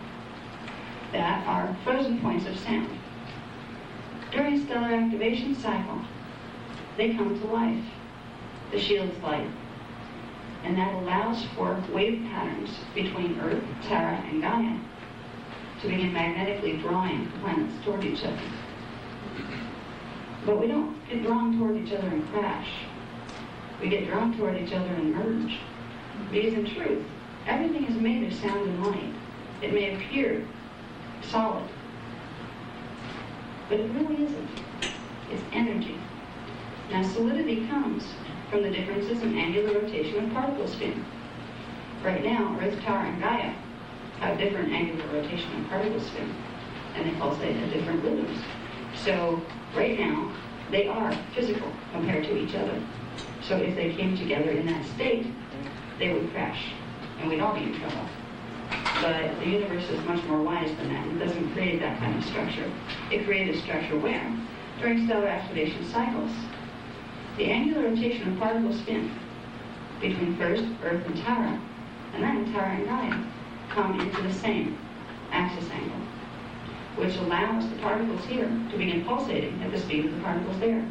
that are frozen points of sound. During stellar activation cycle, they come to life. The shields light. And that allows for wave patterns between Earth, Terra, and Gaia to begin magnetically drawing the planets toward each other. But we don't get drawn toward each other and crash. We get drawn toward each other and merge. Because in truth, everything is made of sound and light. It may appear solid, but it really isn't. It's energy. Now, solidity comes from the differences in angular rotation of particle spin. Right now, Earth, Terra, and Gaia have different angular rotation and particle spin, and they pulsate at different rhythms. So, right now, they are physical compared to each other. So if they came together in that state, they would crash, and we'd all be in trouble. But the universe is much more wise than that. It doesn't create that kind of structure. It created a structure where, during stellar activation cycles, the angular rotation of particle spin between first Earth and Terra, and then Terra and Gaia, come into the same axis angle, which allows the particles here to begin pulsating at the speed of the particles there.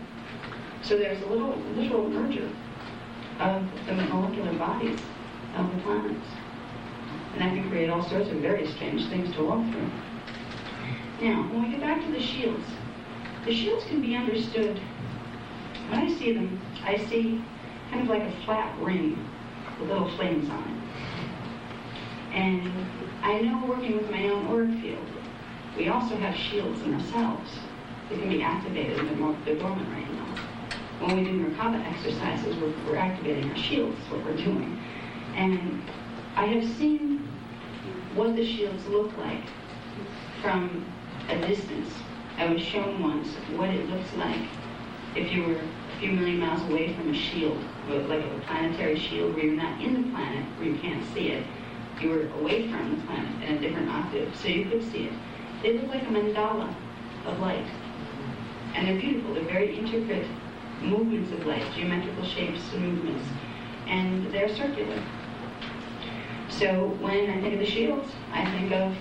So there's a literal merger of the molecular bodies of the planets. And that can create all sorts of very strange things to walk through. Now, when we get back to the shields can be understood. When I see them, I see kind of like a flat ring with little flames on it. And I know, working with my own auric field, we also have shields in ourselves that can be activated, and they're dormant right now. When we do Merkaba exercises, we're activating our shields, is what we're doing. And I have seen what the shields look like from a distance. I was shown once what it looks like if you were a few million miles away from a shield, like a planetary shield where you're not in the planet, where you can't see it. You were away from the planet in a different octave, so you could see it. They look like a mandala of light. And they're beautiful. They're very intricate movements of light, geometrical shapes and movements. And they're circular. So when I think of the shields, I think of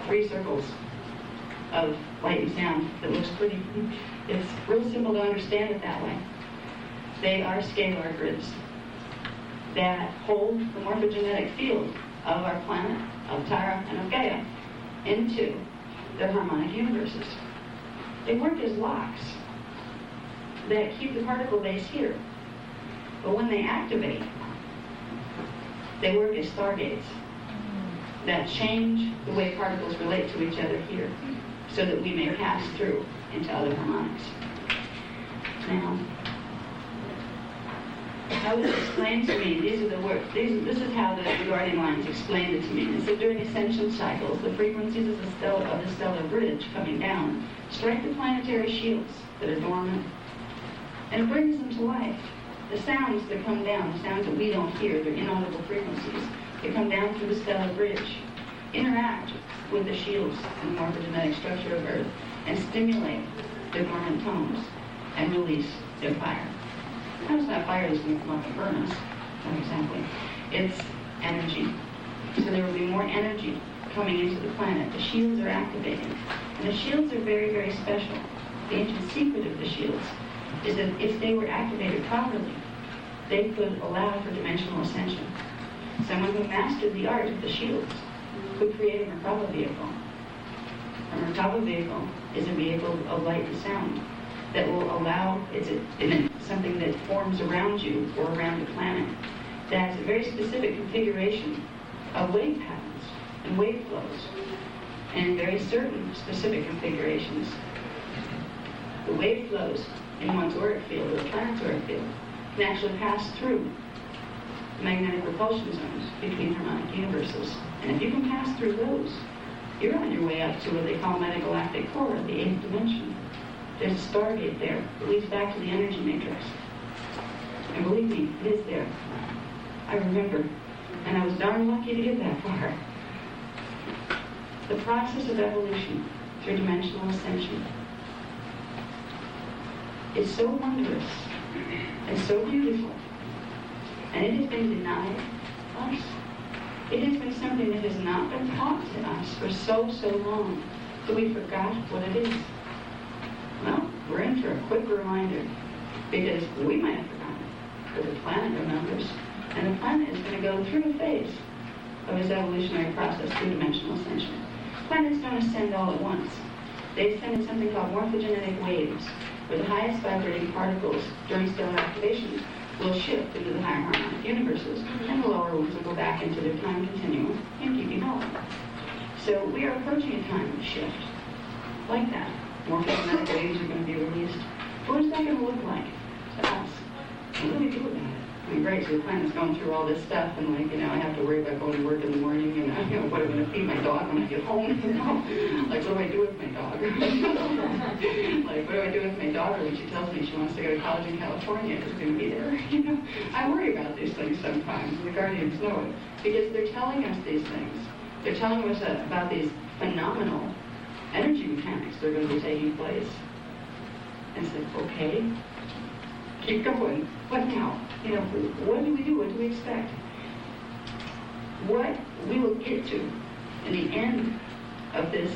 3 circles of light and sound that looks pretty. It's real simple to understand it that way. They are scalar grids that hold the morphogenetic field of our planet, of Terra, and of Gaia into their harmonic universes. They work as locks that keep the particle base here. But when they activate, they work as stargates that change the way particles relate to each other here so that we may pass through into other harmonics. Now, how was it explained to me? These are the words. This is how the guardian lines explained it to me. They said during ascension cycles, the frequencies of the stellar bridge coming down strike the planetary shields that are dormant, and it brings them to life. The sounds that come down, the sounds that we don't hear, they're inaudible frequencies, that come down through the stellar bridge, interact with the shields and the morphogenetic structure of Earth, and stimulate their dormant tones, and release their fire. Now, it's not fire that's going to come up and burn us, not exactly. It's energy. So there will be more energy coming into the planet. The shields are activating. And the shields are very, very special. The ancient secret of the shields is that if they were activated properly, they could allow for dimensional ascension. Someone who mastered the art of the shields could create a Merkaba vehicle. A Merkaba vehicle is a vehicle of light and sound that will allow, it's something that forms around you or around the planet that has a very specific configuration of wave patterns and wave flows, and very certain specific configurations. The wave flows in one's auric field, or the planet's auric field, can actually pass through magnetic repulsion zones between harmonic universes. And if you can pass through those, you're on your way up to what they call metagalactic core, the 8th dimension. There's a stargate there that leads back to the energy matrix. And believe me, it is there. I remember. And I was darn lucky to get that far. The process of evolution through dimensional ascension is so wondrous and so beautiful. And it has been denied us. It has been something that has not been taught to us for so long that we forgot what it is. Well, we're in for a quick reminder, because we might have forgotten, but the planet remembers. And the planet is going to go through a phase of its evolutionary process through dimensional ascension. Planets don't ascend all at once. They ascend in something called morphogenetic waves, where the highest vibrating particles during stellar activation will shift into the higher harmonic universes, and the lower ones will go back into their time continuum and keep evolving. So we are approaching a time of shift like that. Morphogenetic waves are going to be released. What is that going to look like to us? What do we do about it? I mean, great, so the planet's going through all this stuff, and I have to worry about going to work in the morning, and what am I going to feed my dog when I get home, Like, what do I do with my dog? Like, what do I do with my daughter when she tells me she wants to go to college in California? Is it going to be there? I worry about these things sometimes, and the guardians know it, because they're telling us these things. They're telling us about these phenomenal energy mechanics that are going to be taking place. And it's like, okay, keep going. What now? What do we do? What do we expect? What we will get to in the end of this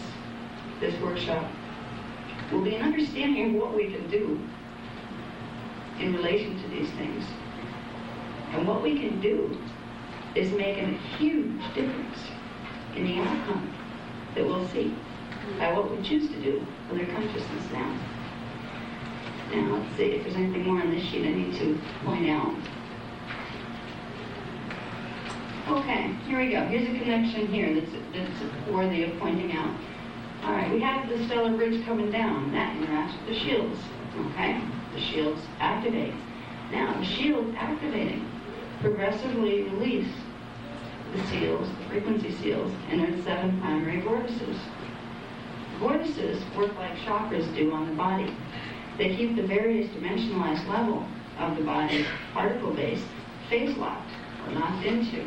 workshop will be an understanding of what we can do in relation to these things. And what we can do is make a huge difference in the outcome that we'll see by what we choose to do with our consciousness now. Now, let's see if there's anything more on this sheet I need to point out. Okay, here we go. Here's a connection here that's worthy of pointing out. All right, we have the stellar bridge coming down. That interacts with the shields. Okay, the shields activate. Now, the shields activating progressively release the seals, the frequency seals, and their 7 primary vortices. Vortices work like chakras do on the body. They keep the various dimensionalized level of the body's particle base phase-locked, or locked into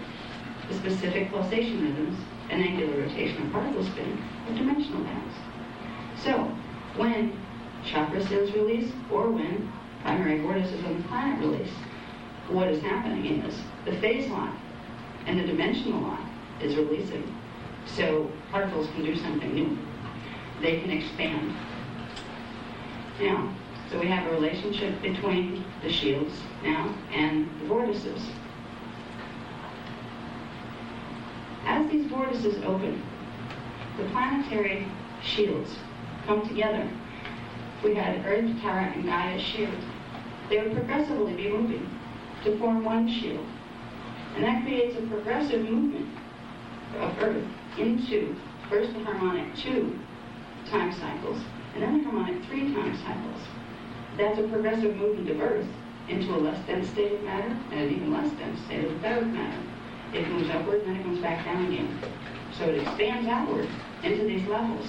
the specific pulsation rhythms and angular rotation of particle spin of dimensional bands. So, when chakra seals release, or when primary vortices on the planet release, what is happening is the phase lock and the dimensional lock is releasing. So particles can do something new. They can expand. Now, so we have a relationship between the shields now and the vortices. As these vortices open, the planetary shields come together. We had Earth, Terra, and Gaia's shield. They would progressively be moving to form one shield. And that creates a progressive movement of Earth into first the harmonic 2 time cycles, and then the harmonic 3 time cycles. That's a progressive movement of Earth into a less dense state of matter and an even less dense state of etheric matter. It moves upward and then it comes back down again. So it expands outward into these levels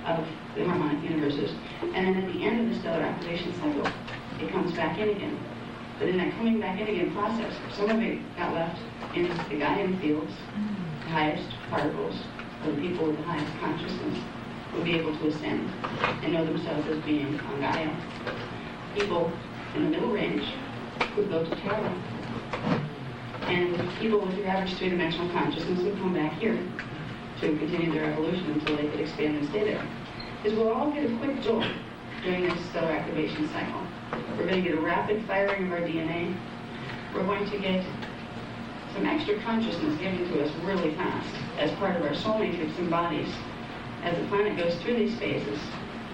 of the harmonic universes. And then at the end of the stellar activation cycle, it comes back in again. But in that coming back in again process, some of it got left in the Gaian fields. The highest particles, or the people with the highest consciousness, will be able to ascend and know themselves as being on Gaia. People in the middle range would go to Terra. And people with your average 3-dimensional consciousness would come back here to continue their evolution until they could expand and stay there. Because we'll all get a quick jolt during this stellar activation cycle. We're going to get a rapid firing of our DNA. We're going to get some extra consciousness given to us really fast as part of our soul matrix and bodies. As the planet goes through these phases,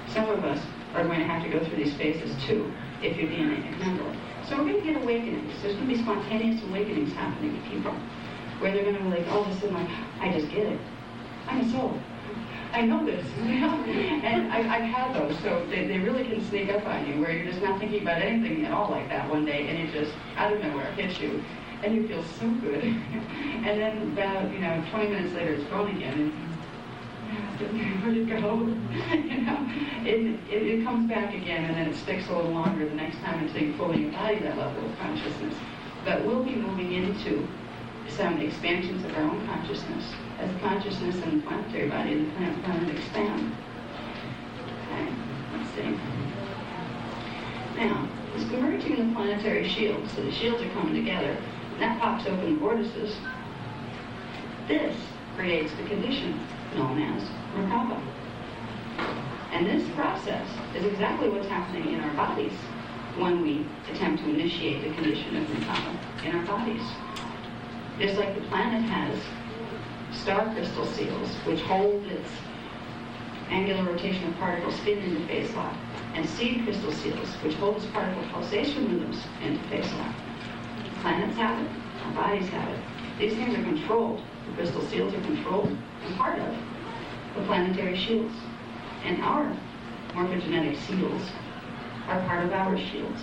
some of us are going to have to go through these phases too, if your DNA can handle it. So we're going to get awakenings. There's going to be spontaneous awakenings happening to people, where they're going to be like, all of a sudden, like, I just get it. I'm a soul. I know this, and I've had those, so they really can sneak up on you, where you're just not thinking about anything at all like that one day, and it just, out of nowhere, hits you, and you feel so good. And then about, 20 minutes later, it's gone again. And Where'd it go? It comes back again, and then it sticks a little longer the next time until you fully embody that level of consciousness. But we'll be moving into some expansions of our own consciousness as the consciousness and the planetary body of the planet expand. Okay, let's see. Now, it's converging in the planetary shields, so the shields are coming together. That pops open the vortices. This creates the condition known as Merkaba. And this process is exactly what's happening in our bodies when we attempt to initiate the condition of Merkaba in our bodies. Just like the planet has star crystal seals, which hold its angular rotation of particles spin into phase lock, and seed crystal seals, which hold its particle pulsation rhythms into phase lock. Planets have it, our bodies have it. These things are controlled. The crystal seals are controlled and part of the planetary shields. And our morphogenetic seals are part of our shields.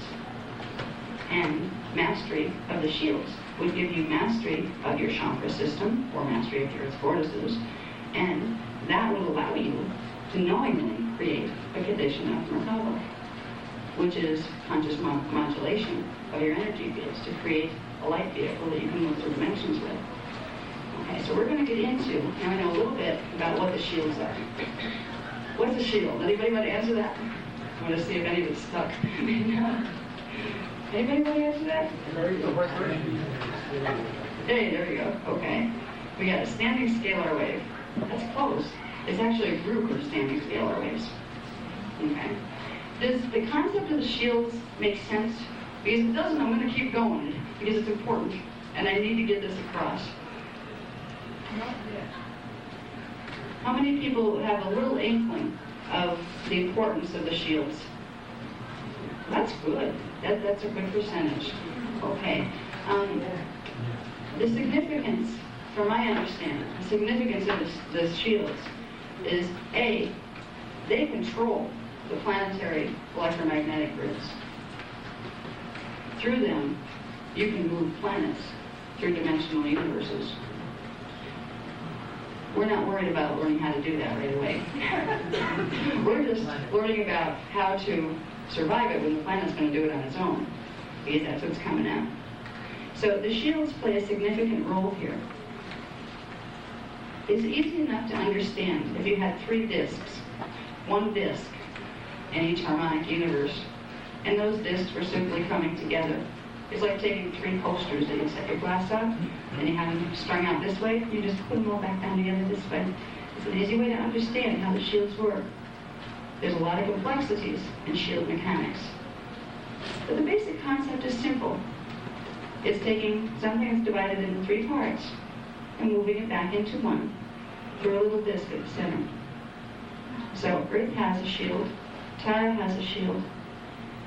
And mastery of the shields would give you mastery of your chakra system, or mastery of your Earth's vortices, and that will allow you to knowingly create a condition of Merkaba, which is conscious modulation of your energy fields to create a light vehicle that you can move through dimensions with. Okay, so we're going to get into, now I know a little bit about what the shields are. What's a shield? Anybody want to answer that? I want to see if any of it's stuck. Anybody want to answer that? Hey, there we go. Okay. We got a standing scalar wave. That's close. It's actually a group of standing scalar waves. Okay. Does the concept of the shields make sense? Because if it doesn't, I'm going to keep going because it's important, and I need to get this across. How many people have a little inkling of the importance of the shields? That's good. That's a good percentage. Okay. The significance, from my understanding, the significance of the shields is A, they control the planetary electromagnetic grids. Through them, you can move planets through dimensional universes. We're not worried about learning how to do that right away. We're just learning about how to survive it when the planet's going to do it on its own, because that's what's coming out. So the shields play a significant role here. It's easy enough to understand if you had 3 disks, one disk in each harmonic universe, and those disks were simply coming together. It's like taking 3 posters that you set your glass up, and you have them strung out this way, you just put them all back down together this way. It's an easy way to understand how the shields work. There's a lot of complexities in shield mechanics. But the basic concept is simple. It's taking something that's divided into 3 parts and moving it back into one through a little disc at the center. So Earth has a shield, Tara has a shield,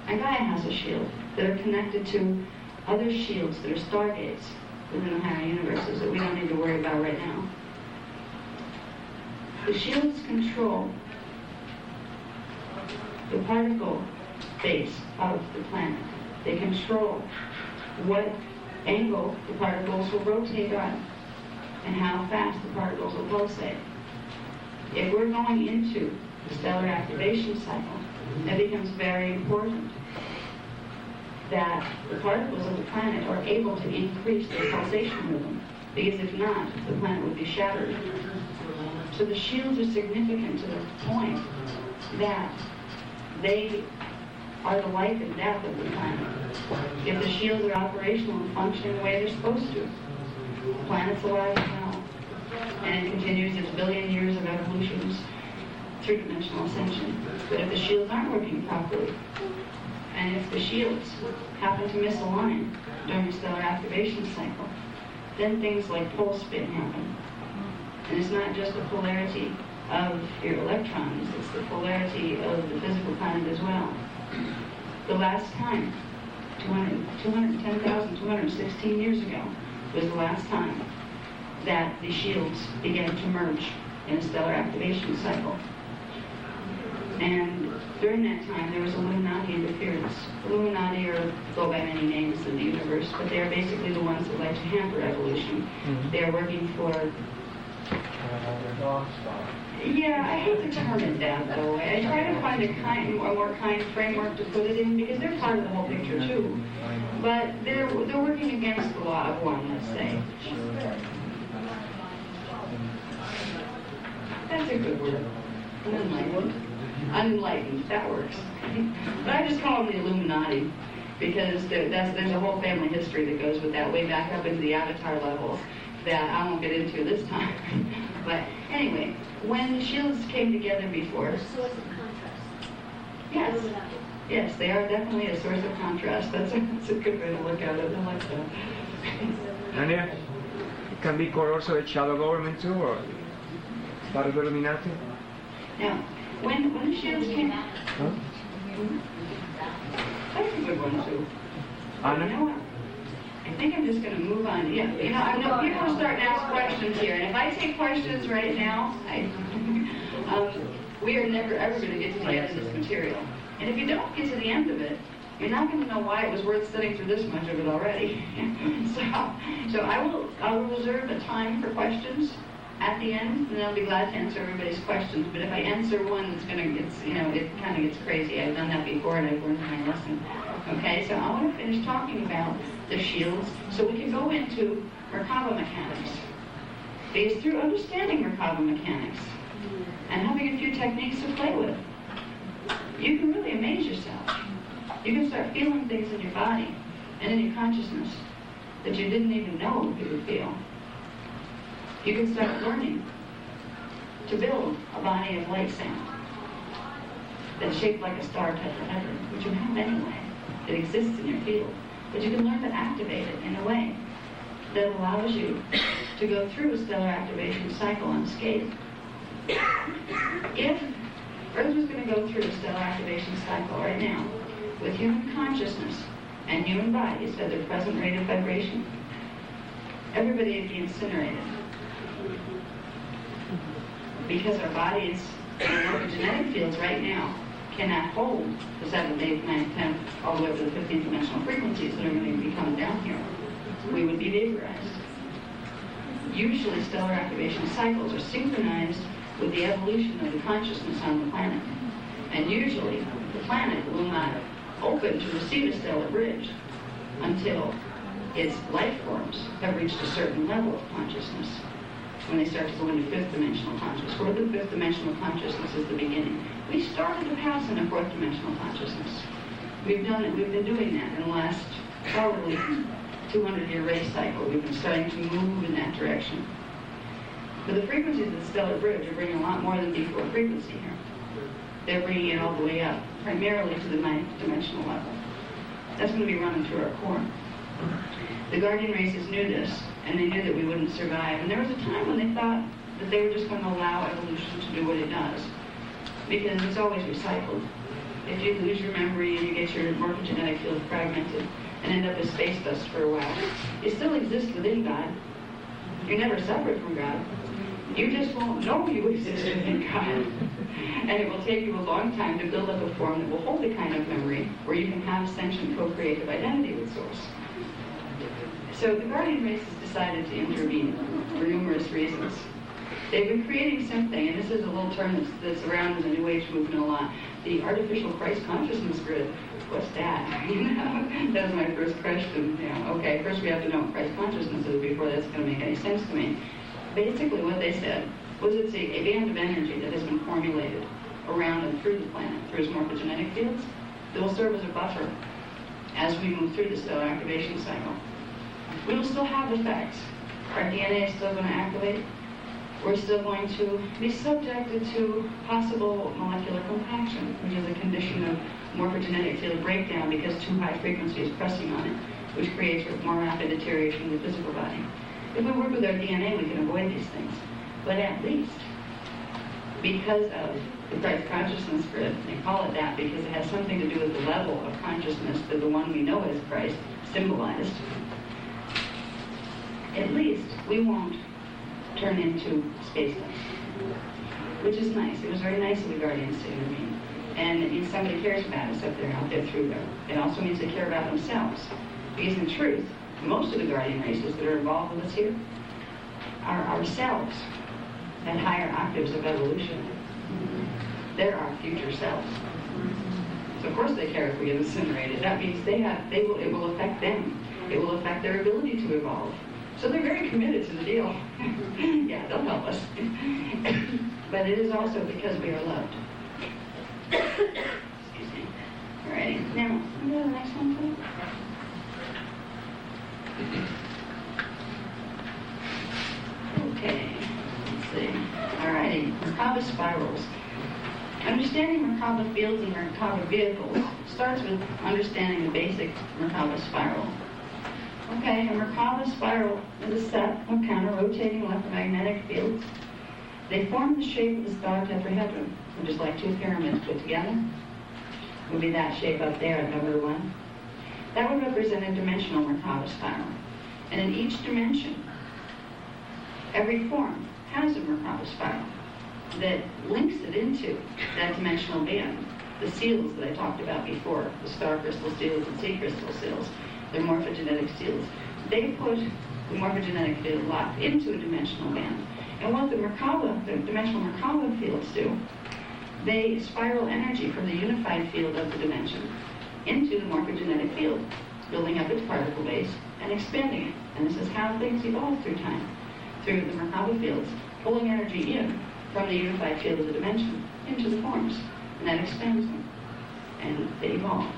and Gaia has a shield that are connected to other shields that are stargates within the higher universes that we don't need to worry about right now. The shields control the particle base of the planet. They control what angle the particles will rotate on and how fast the particles will pulsate. If we're going into the stellar activation cycle, it becomes very important that the particles of the planet are able to increase their pulsation rhythm, because if not, the planet would be shattered. So the shields are significant to the point that they are the life and death of the planet. If the shields are operational and functioning the way they're supposed to, the planet's alive now, and it continues its billion years of evolutions through dimensional ascension. But if the shields aren't working properly, and if the shields happen to misalign during the stellar activation cycle, then things like pole spin happen. And it's not just the polarity of your electrons, it's the polarity of the physical planet as well. The last time, 216 years ago, was the last time that the shields began to merge in a stellar activation cycle. And during that time, there was Illuminati interference. Illuminati go by many names in the universe, but they are basically the ones that like to hamper evolution. They are working for Yeah, I hate the term in that though. I try to find a more kind framework to put it in because they're part of the whole picture too. But they're working against the law of one, let's say. That's a good word. Unenlightened. Unenlightened. That works. But I just call them the Illuminati because there's a whole family history that goes with that way back up into the Avatar levels that I won't get into this time. But anyway, when the shields came together before...
A source of contrast.
Yes. Yes, they are definitely a source of contrast. That's a good way to look at it. I like that.
And it can be called also a shadow government too, or part of the Illuminati?
Now, when the shields came...
Huh?
That's a good one too.
Anna?
You know what? I think I'm just going to move on. Yeah, I know people are starting to ask questions here, and if I take questions right now, we are never ever going to get to the end of this material. And if you don't get to the end of it, you're not going to know why it was worth studying through this much of it already. So I will reserve a time for questions at the end, and I'll be glad to answer everybody's questions. But if I answer one that's going to get, it kind of gets crazy. I've done that before, and I've learned my lesson. Okay, so I want to finish talking about the shields so we can go into Merkaba mechanics. Because through understanding Merkaba mechanics and having a few techniques to play with, you can really amaze yourself. You can start feeling things in your body and in your consciousness that you didn't even know you would feel. You can start learning to build a body of light sound that's shaped like a star tetrahedron, which you have anyway. It exists in your field. But you can learn to activate it in a way that allows you to go through a stellar activation cycle unscathed. If Earth was going to go through a stellar activation cycle right now with human consciousness and human bodies at their present rate of vibration, everybody would be incinerated. Because our bodies and our genetic fields right now cannot hold the 7th, 8th, 9th, 10th, all the way up to the 15th dimensional frequencies that are going to be coming down here. We would be vaporized. Usually stellar activation cycles are synchronized with the evolution of the consciousness on the planet. And usually the planet will not open to receive a stellar bridge until its life forms have reached a certain level of consciousness. When they start to go into 5th dimensional consciousness, where the 5th dimensional consciousness is the beginning. We started to pass into 4th dimensional consciousness. We've done it. We've been doing that in the last probably 200-year race cycle. We've been starting to move in that direction. But the frequencies of the stellar bridge are bringing a lot more than D4 frequency here. They're bringing it all the way up, primarily to the 9th dimensional level. That's going to be running through our core. The Guardian races knew this, and they knew that we wouldn't survive. And there was a time when they thought that they were just going to allow evolution to do what it does, because it's always recycled. If you lose your memory and you get your morphogenetic field fragmented and end up as space dust for a while, you still exist within God. You're never separate from God. You just won't know you exist within God. And it will take you a long time to build up a form that will hold the kind of memory where you can have ascension co-creative identity with Source. So the Guardian races decided to intervene for numerous reasons. They've been creating something, and this is a little term that's around in the New Age movement a lot, the artificial Christ consciousness grid. What's that? That was my first question. Okay, first we have to know what Christ consciousness is before that's going to make any sense to me. Basically what they said was it's a band of energy that has been formulated around and through the planet, through its morphogenetic fields, that will serve as a buffer as we move through the stellar activation cycle. We will still have effects. Our DNA is still going to activate. We're still going to be subjected to possible molecular compaction, which is a condition of morphogenetic field breakdown because too high frequency is pressing on it, which creates more rapid deterioration of the physical body. If we work with our DNA, we can avoid these things. But at least, because of the Christ consciousness grid, they call it that because it has something to do with the level of consciousness that the one we know as Christ symbolized, at least we won't turn into space dust, which is nice. It was very nice of the Guardians to intervene. And it means somebody cares about us up there, out there through there. It also means they care about themselves. Because in truth, most of the Guardian races that are involved with us here are ourselves. at higher octaves of evolution. They're our future selves. So of course they care if we get incinerated. That means it will affect them. It will affect their ability to evolve. So they're very committed to the deal. Yeah, they'll help us. But it is also because we are loved. Excuse me. All right. Now, can we go to the next one, please? Okay. Let's see. All righty. Merkaba spirals. Understanding Merkaba fields and Merkaba vehicles starts with understanding the basic Merkaba spiral. Okay, a Merkaba spiral is a set of counter-rotating electromagnetic fields. They form the shape of the star tetrahedron, which is like two pyramids put together. It would be that shape up there at number 1. That would represent a dimensional Merkaba spiral. And in each dimension, every form has a Merkaba spiral that links it into that dimensional band. The seals that I talked about before, the star crystal seals and sea crystal seals, they're morphogenetic seals. They put the morphogenetic field locked into a dimensional band. And what the dimensional Merkaba fields do, they spiral energy from the unified field of the dimension into the morphogenetic field, building up its particle base and expanding it. And this is how things evolve through time, through the Merkaba fields, pulling energy in from the unified field of the dimension into the forms, and that expands them, and they evolve.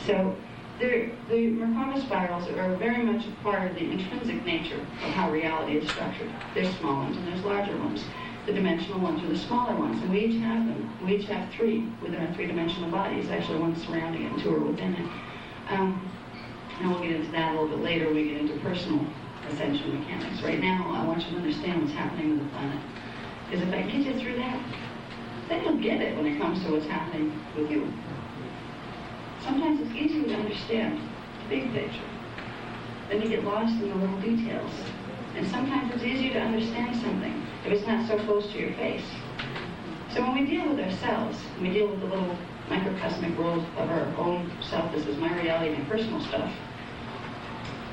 So the Merkaba spirals are very much a part of the intrinsic nature of how reality is structured. There's small ones and there's larger ones. The dimensional ones are the smaller ones, and we each have them. We each have 3 within our 3-dimensional bodies, actually one surrounding it and 2 are within it. And we'll get into that a little bit later when we get into personal ascension mechanics. Right now, I want you to understand what's happening with the planet. Because if I get you through that, then you'll get it when it comes to what's happening with you. Sometimes it's easier to understand the big picture than to get lost in the little details. And sometimes it's easier to understand something if it's not so close to your face. So when we deal with ourselves, when we deal with the little microcosmic world of our own self, this is my reality, my personal stuff,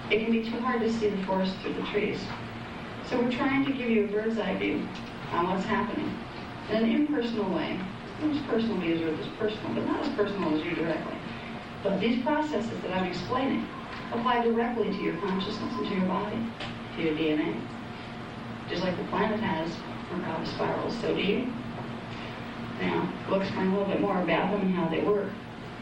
it can be too hard to see the forest through the trees. So we're trying to give you a bird's eye view on what's happening in an impersonal way. Not as personal because yours is personal, but not as personal as you directly. But these processes that I'm explaining apply directly to your consciousness and to your body, to your DNA. Just like the planet has Merkaba spirals, so do you. Now, we'll explain a little bit more about them and how they work.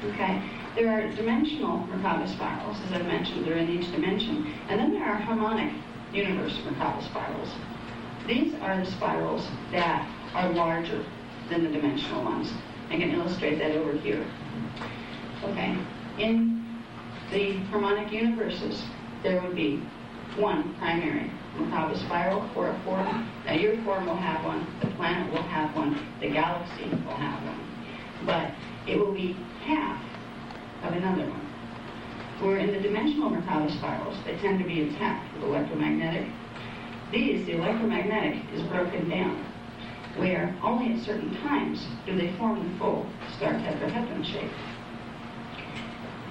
Okay? There are dimensional Merkaba spirals, as I've mentioned, they're in each dimension. And then there are harmonic universe Merkaba spirals. These are the spirals that are larger than the dimensional ones. I can illustrate that over here. Okay, in the harmonic universes, there would be one primary Merkaba spiral for a form. Now your form will have one, the planet will have one, the galaxy will have one. But it will be half of another one. Where in the dimensional Merkaba spirals, they tend to be attacked with electromagnetic. The electromagnetic is broken down, where only at certain times do they form the full star tetrahedron shape.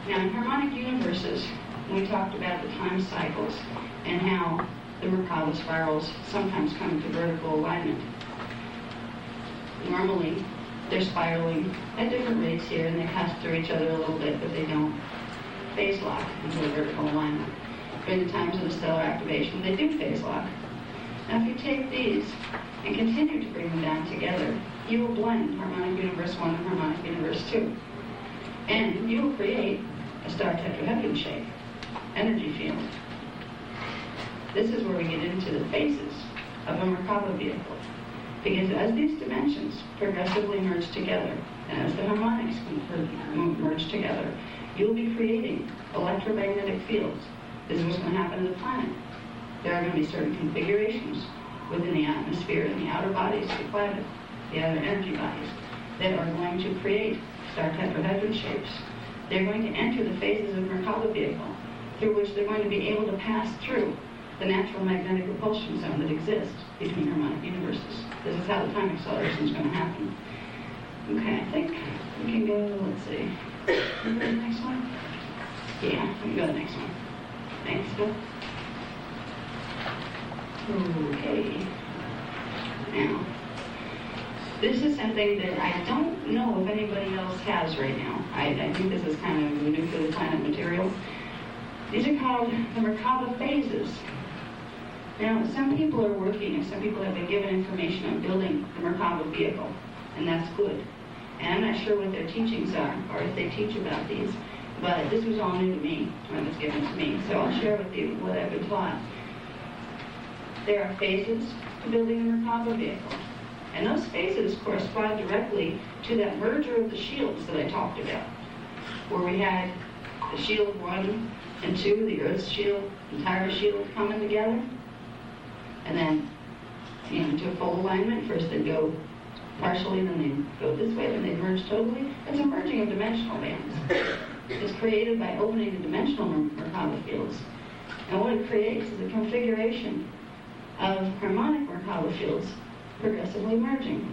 Now in harmonic universes, we talked about the time cycles and how the Merkaba spirals sometimes come into vertical alignment. Normally, they're spiraling at different rates here, and they pass through each other a little bit, but they don't phase lock into a vertical alignment. During the times of the stellar activation, they do phase lock. Now if you take these and continue to bring them down together, you will blend harmonic universe 1 and harmonic universe 2. And you will create a star tetrahedron shape, energy field. This is where we get into the phases of a Merkaba vehicle. Because as these dimensions progressively merge together, and as the harmonics merge together, you'll be creating electromagnetic fields. This is what's going to happen to the planet. There are going to be certain configurations within the atmosphere and the outer bodies of the planet, the outer energy bodies, that are going to create star tetrahedron shapes. They're going to enter the phases of Merkaba vehicle, through which they're going to be able to pass through the natural magnetic repulsion zone that exists between harmonic universes. This is how the time acceleration is going to happen. Okay, I think we can go, let's see. Can we go to the next one? Yeah, we can go to the next one. Thanks, Bill. Okay. Now, this is something that I don't know if anybody else has right now. I think this is kind of new for the planet material. These are called the Merkaba phases. Now, some people are working, and some people have been given information on building the Merkaba vehicle, and that's good. And I'm not sure what their teachings are, or if they teach about these, but this was all new to me when it was given to me, so I'll share with you what I've been taught. There are phases to building the Merkaba vehicle, and those phases correspond directly to that merger of the shields that I talked about, where we had the shield 1 and 2, the Earth's shield, entire shield coming together, and then into full alignment. First they go partially, then they go this way, then they merge totally. It's a merging of dimensional bands. It's created by opening the dimensional Merkaba fields. And what it creates is a configuration of harmonic Merkaba fields progressively merging.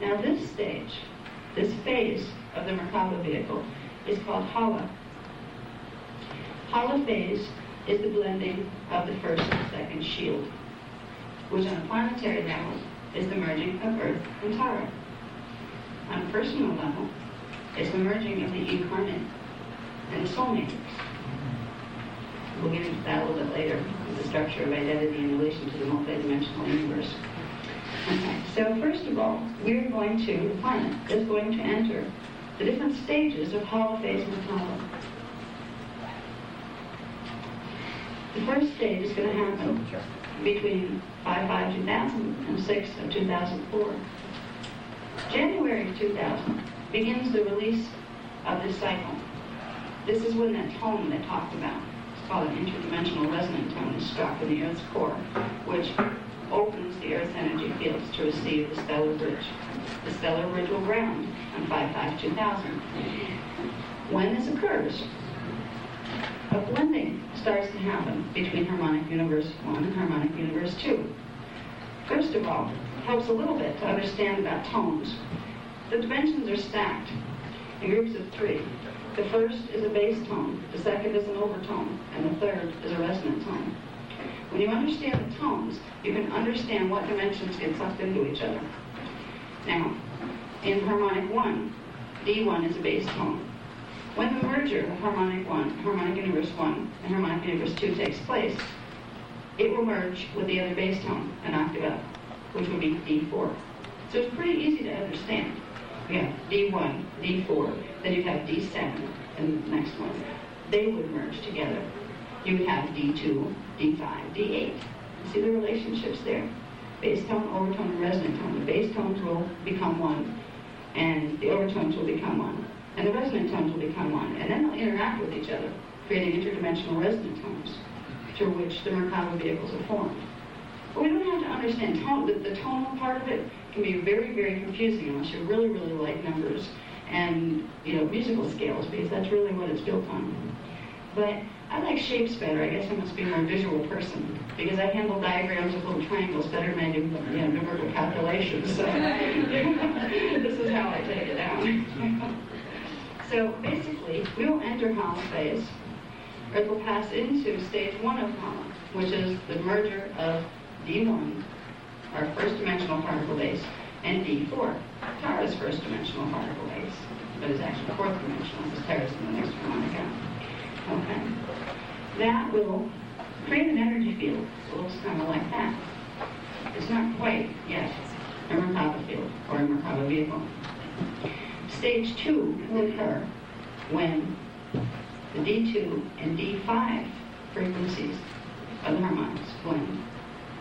Now this stage, this phase of the Merkaba vehicle is called Hala. Hala phase is the blending of the first and second shield, which on a planetary level is the merging of Earth and Tara. On a personal level, it's the merging of the incarnate and the soul matrix. We'll get into that a little bit later, the structure of identity in relation to the multidimensional universe. Okay, so first of all, we're going to, the planet is going to enter the different stages of Hala phase Merkaba. The first stage is going to happen between 5/5/2000 and 6/2004. January 2000 begins the release of this cycle. This is when that tone that I talked about, it's called an interdimensional resonant tone, is struck in the Earth's core, which opens the Earth's energy fields to receive the stellar bridge. The stellar bridge will ground on 5/5/2000. When this occurs, a blending starts to happen between harmonic universe 1 and harmonic universe 2. First of all, it helps a little bit to understand about tones. The dimensions are stacked in groups of 3. The first is a bass tone, the second is an overtone, and the third is a resonant tone. When you understand the tones, you can understand what dimensions get sucked into each other. Now, in harmonic 1, D1 is a bass tone. When the merger of harmonic 1, harmonic universe 1, and harmonic universe 2 takes place, it will merge with the other bass tone, an octave up, which would be D4. So it's pretty easy to understand. You have D1, D4, then you have D7, and the next one. They would merge together. You would have D2, D5, D8. See the relationships there? Bass tone, overtone, and resonant tone. The bass tones will become one, and the overtones will become one. And the resonant tones will become one, and then they'll interact with each other, creating interdimensional resonant tones, through which the Merkaba vehicles are formed. But we don't have to understand tone. The tonal part of it can be very, very confusing unless you really, really like numbers and musical scales, because that's really what it's built on. But I like shapes better. I guess I must be a more visual person, because I handle diagrams of little triangles better than I do numerical calculations. So this is how I take it down. So basically, we will enter Hala phase. Earth will pass into stage 1 of Hala, which is the merger of D1, our first dimensional particle base, and D4, Tara's first dimensional particle base, but it's actually fourth dimensional, because Tara's in the next harmonica. Okay. That will create an energy field. It looks kind of like that. It's not quite yet a Merkaba field or a Merkaba vehicle. Stage 2 will occur when the D2 and D5 frequencies of the harmonics blend,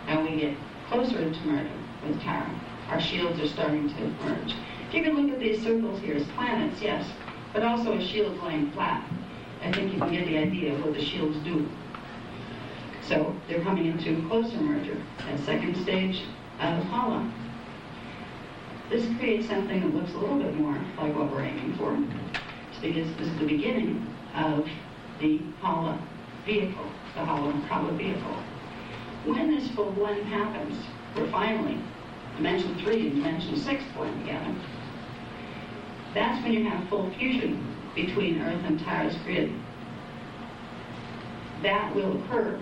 and we get closer to merger with Tara. Our shields are starting to merge. If you can look at these circles here as planets, yes, but also as shields laying flat, I think you can get the idea of what the shields do. So they're coming into closer merger, that second stage of Hala. This creates something that looks a little bit more like what we're aiming for. It's because this is the beginning of the Hala vehicle, the Hala Merkaba vehicle. When this full blend happens, where finally dimension 3 and dimension 6 blend together, that's when you have full fusion between Earth and Tara's grid. That will occur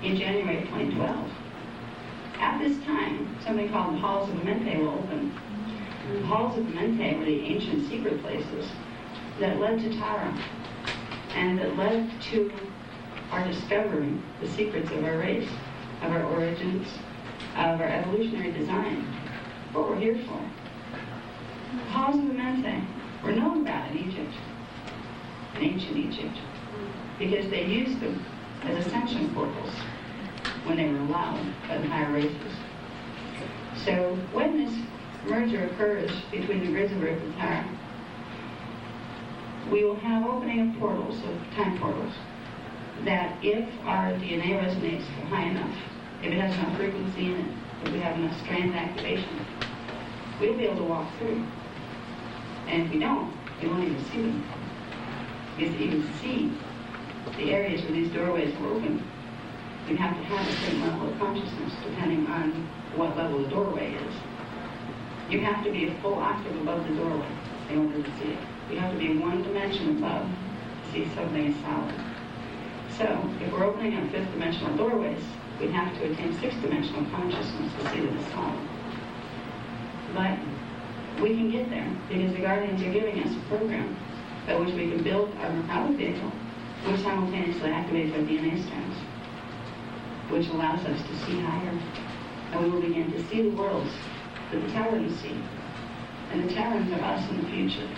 in January of 2012. At this time, something called the Halls of Mente will open. The Halls of Mente were the ancient secret places that led to Tara and that led to our discovering the secrets of our race, of our origins, of our evolutionary design, what we're here for. The Halls of Mente were known about in Egypt, in ancient Egypt, because they used them as ascension portals when they were allowed by the higher races. So when this merger occurs between the grids of Earth and Tara, we will have opening of portals, of time portals, that if our DNA resonates high enough, if it has enough frequency in it, if we have enough strand activation, we'll be able to walk through. And if we don't, we won't even see them. Because to even see the areas where these doorways are open, you have to have a certain level of consciousness, depending on what level the doorway is. You have to be a full octave above the doorway in order to see it. You have to be one dimension above to see something is solid. So, if we're opening up fifth dimensional doorways, we have to attain sixth dimensional consciousness to see that it's solid. But we can get there because the Guardians are giving us a program by which we can build our Merkaba vehicle, which simultaneously activates our DNA strands, which allows us to see higher. And we will begin to see the worlds that the Terrans see. And the Terrans are us in the future.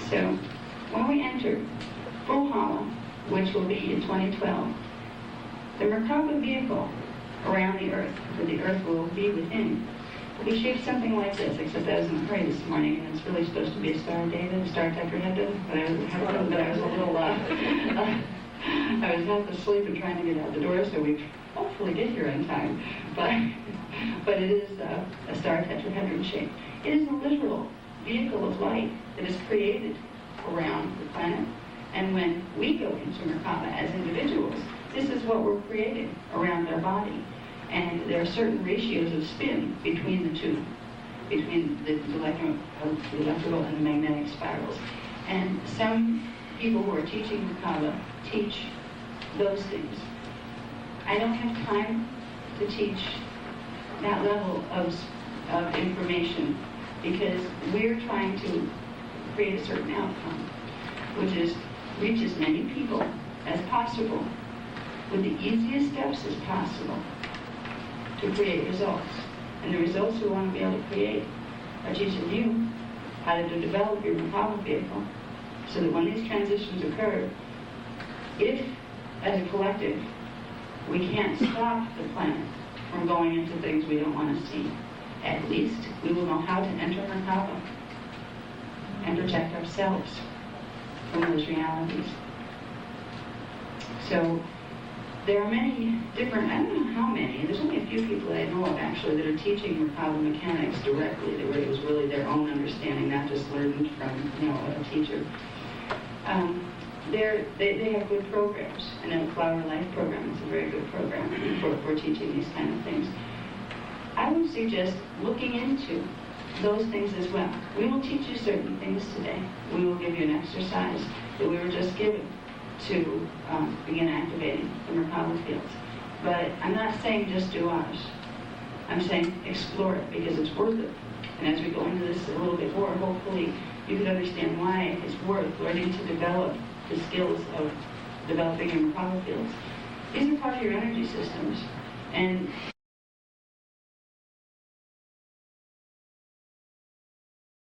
So, when we enter full Hala, which will be in 2012, the Merkaba vehicle around the Earth, that the Earth will be within, will be shaped something like this, except I was in a hurry this morning, and it's really supposed to be a star David, a star tetrahedron, but I was a little, I was half asleep and trying to get out the door, so we hopefully get here in time. But it is a star tetrahedron shape. It is a literal vehicle of light that is created around the planet. And when we go into Merkaba as individuals, this is what we're creating around our body. And there are certain ratios of spin between the two, between the electrical and the magnetic spirals. And some people who are teaching Merkaba teach those things. I don't have time to teach that level of information because we're trying to create a certain outcome, which is reach as many people as possible with the easiest steps as possible to create results. And the results we want to be able to create are teaching you how to develop your Merkaba vehicle so that when these transitions occur, if, as a collective, we can't stop the planet from going into things we don't want to see, at least we will know how to enter Merkaba and protect ourselves from those realities. So there are many different, I don't know how many, there's only a few people that I know of actually that are teaching Merkaba mechanics directly, where it was really their own understanding, not just learned from, a teacher. They have good programs, and the Flower Life program is a very good program for teaching these kind of things. I would suggest looking into those things as well. We will teach you certain things today. We will give you an exercise that we were just given to begin activating the Merkaba fields. But I'm not saying just do ours. I'm saying explore it because it's worth it. And as we go into this a little bit more, hopefully you can understand why it's worth learning to develop the skills of developing your Merkaba fields. These are part of your energy systems. And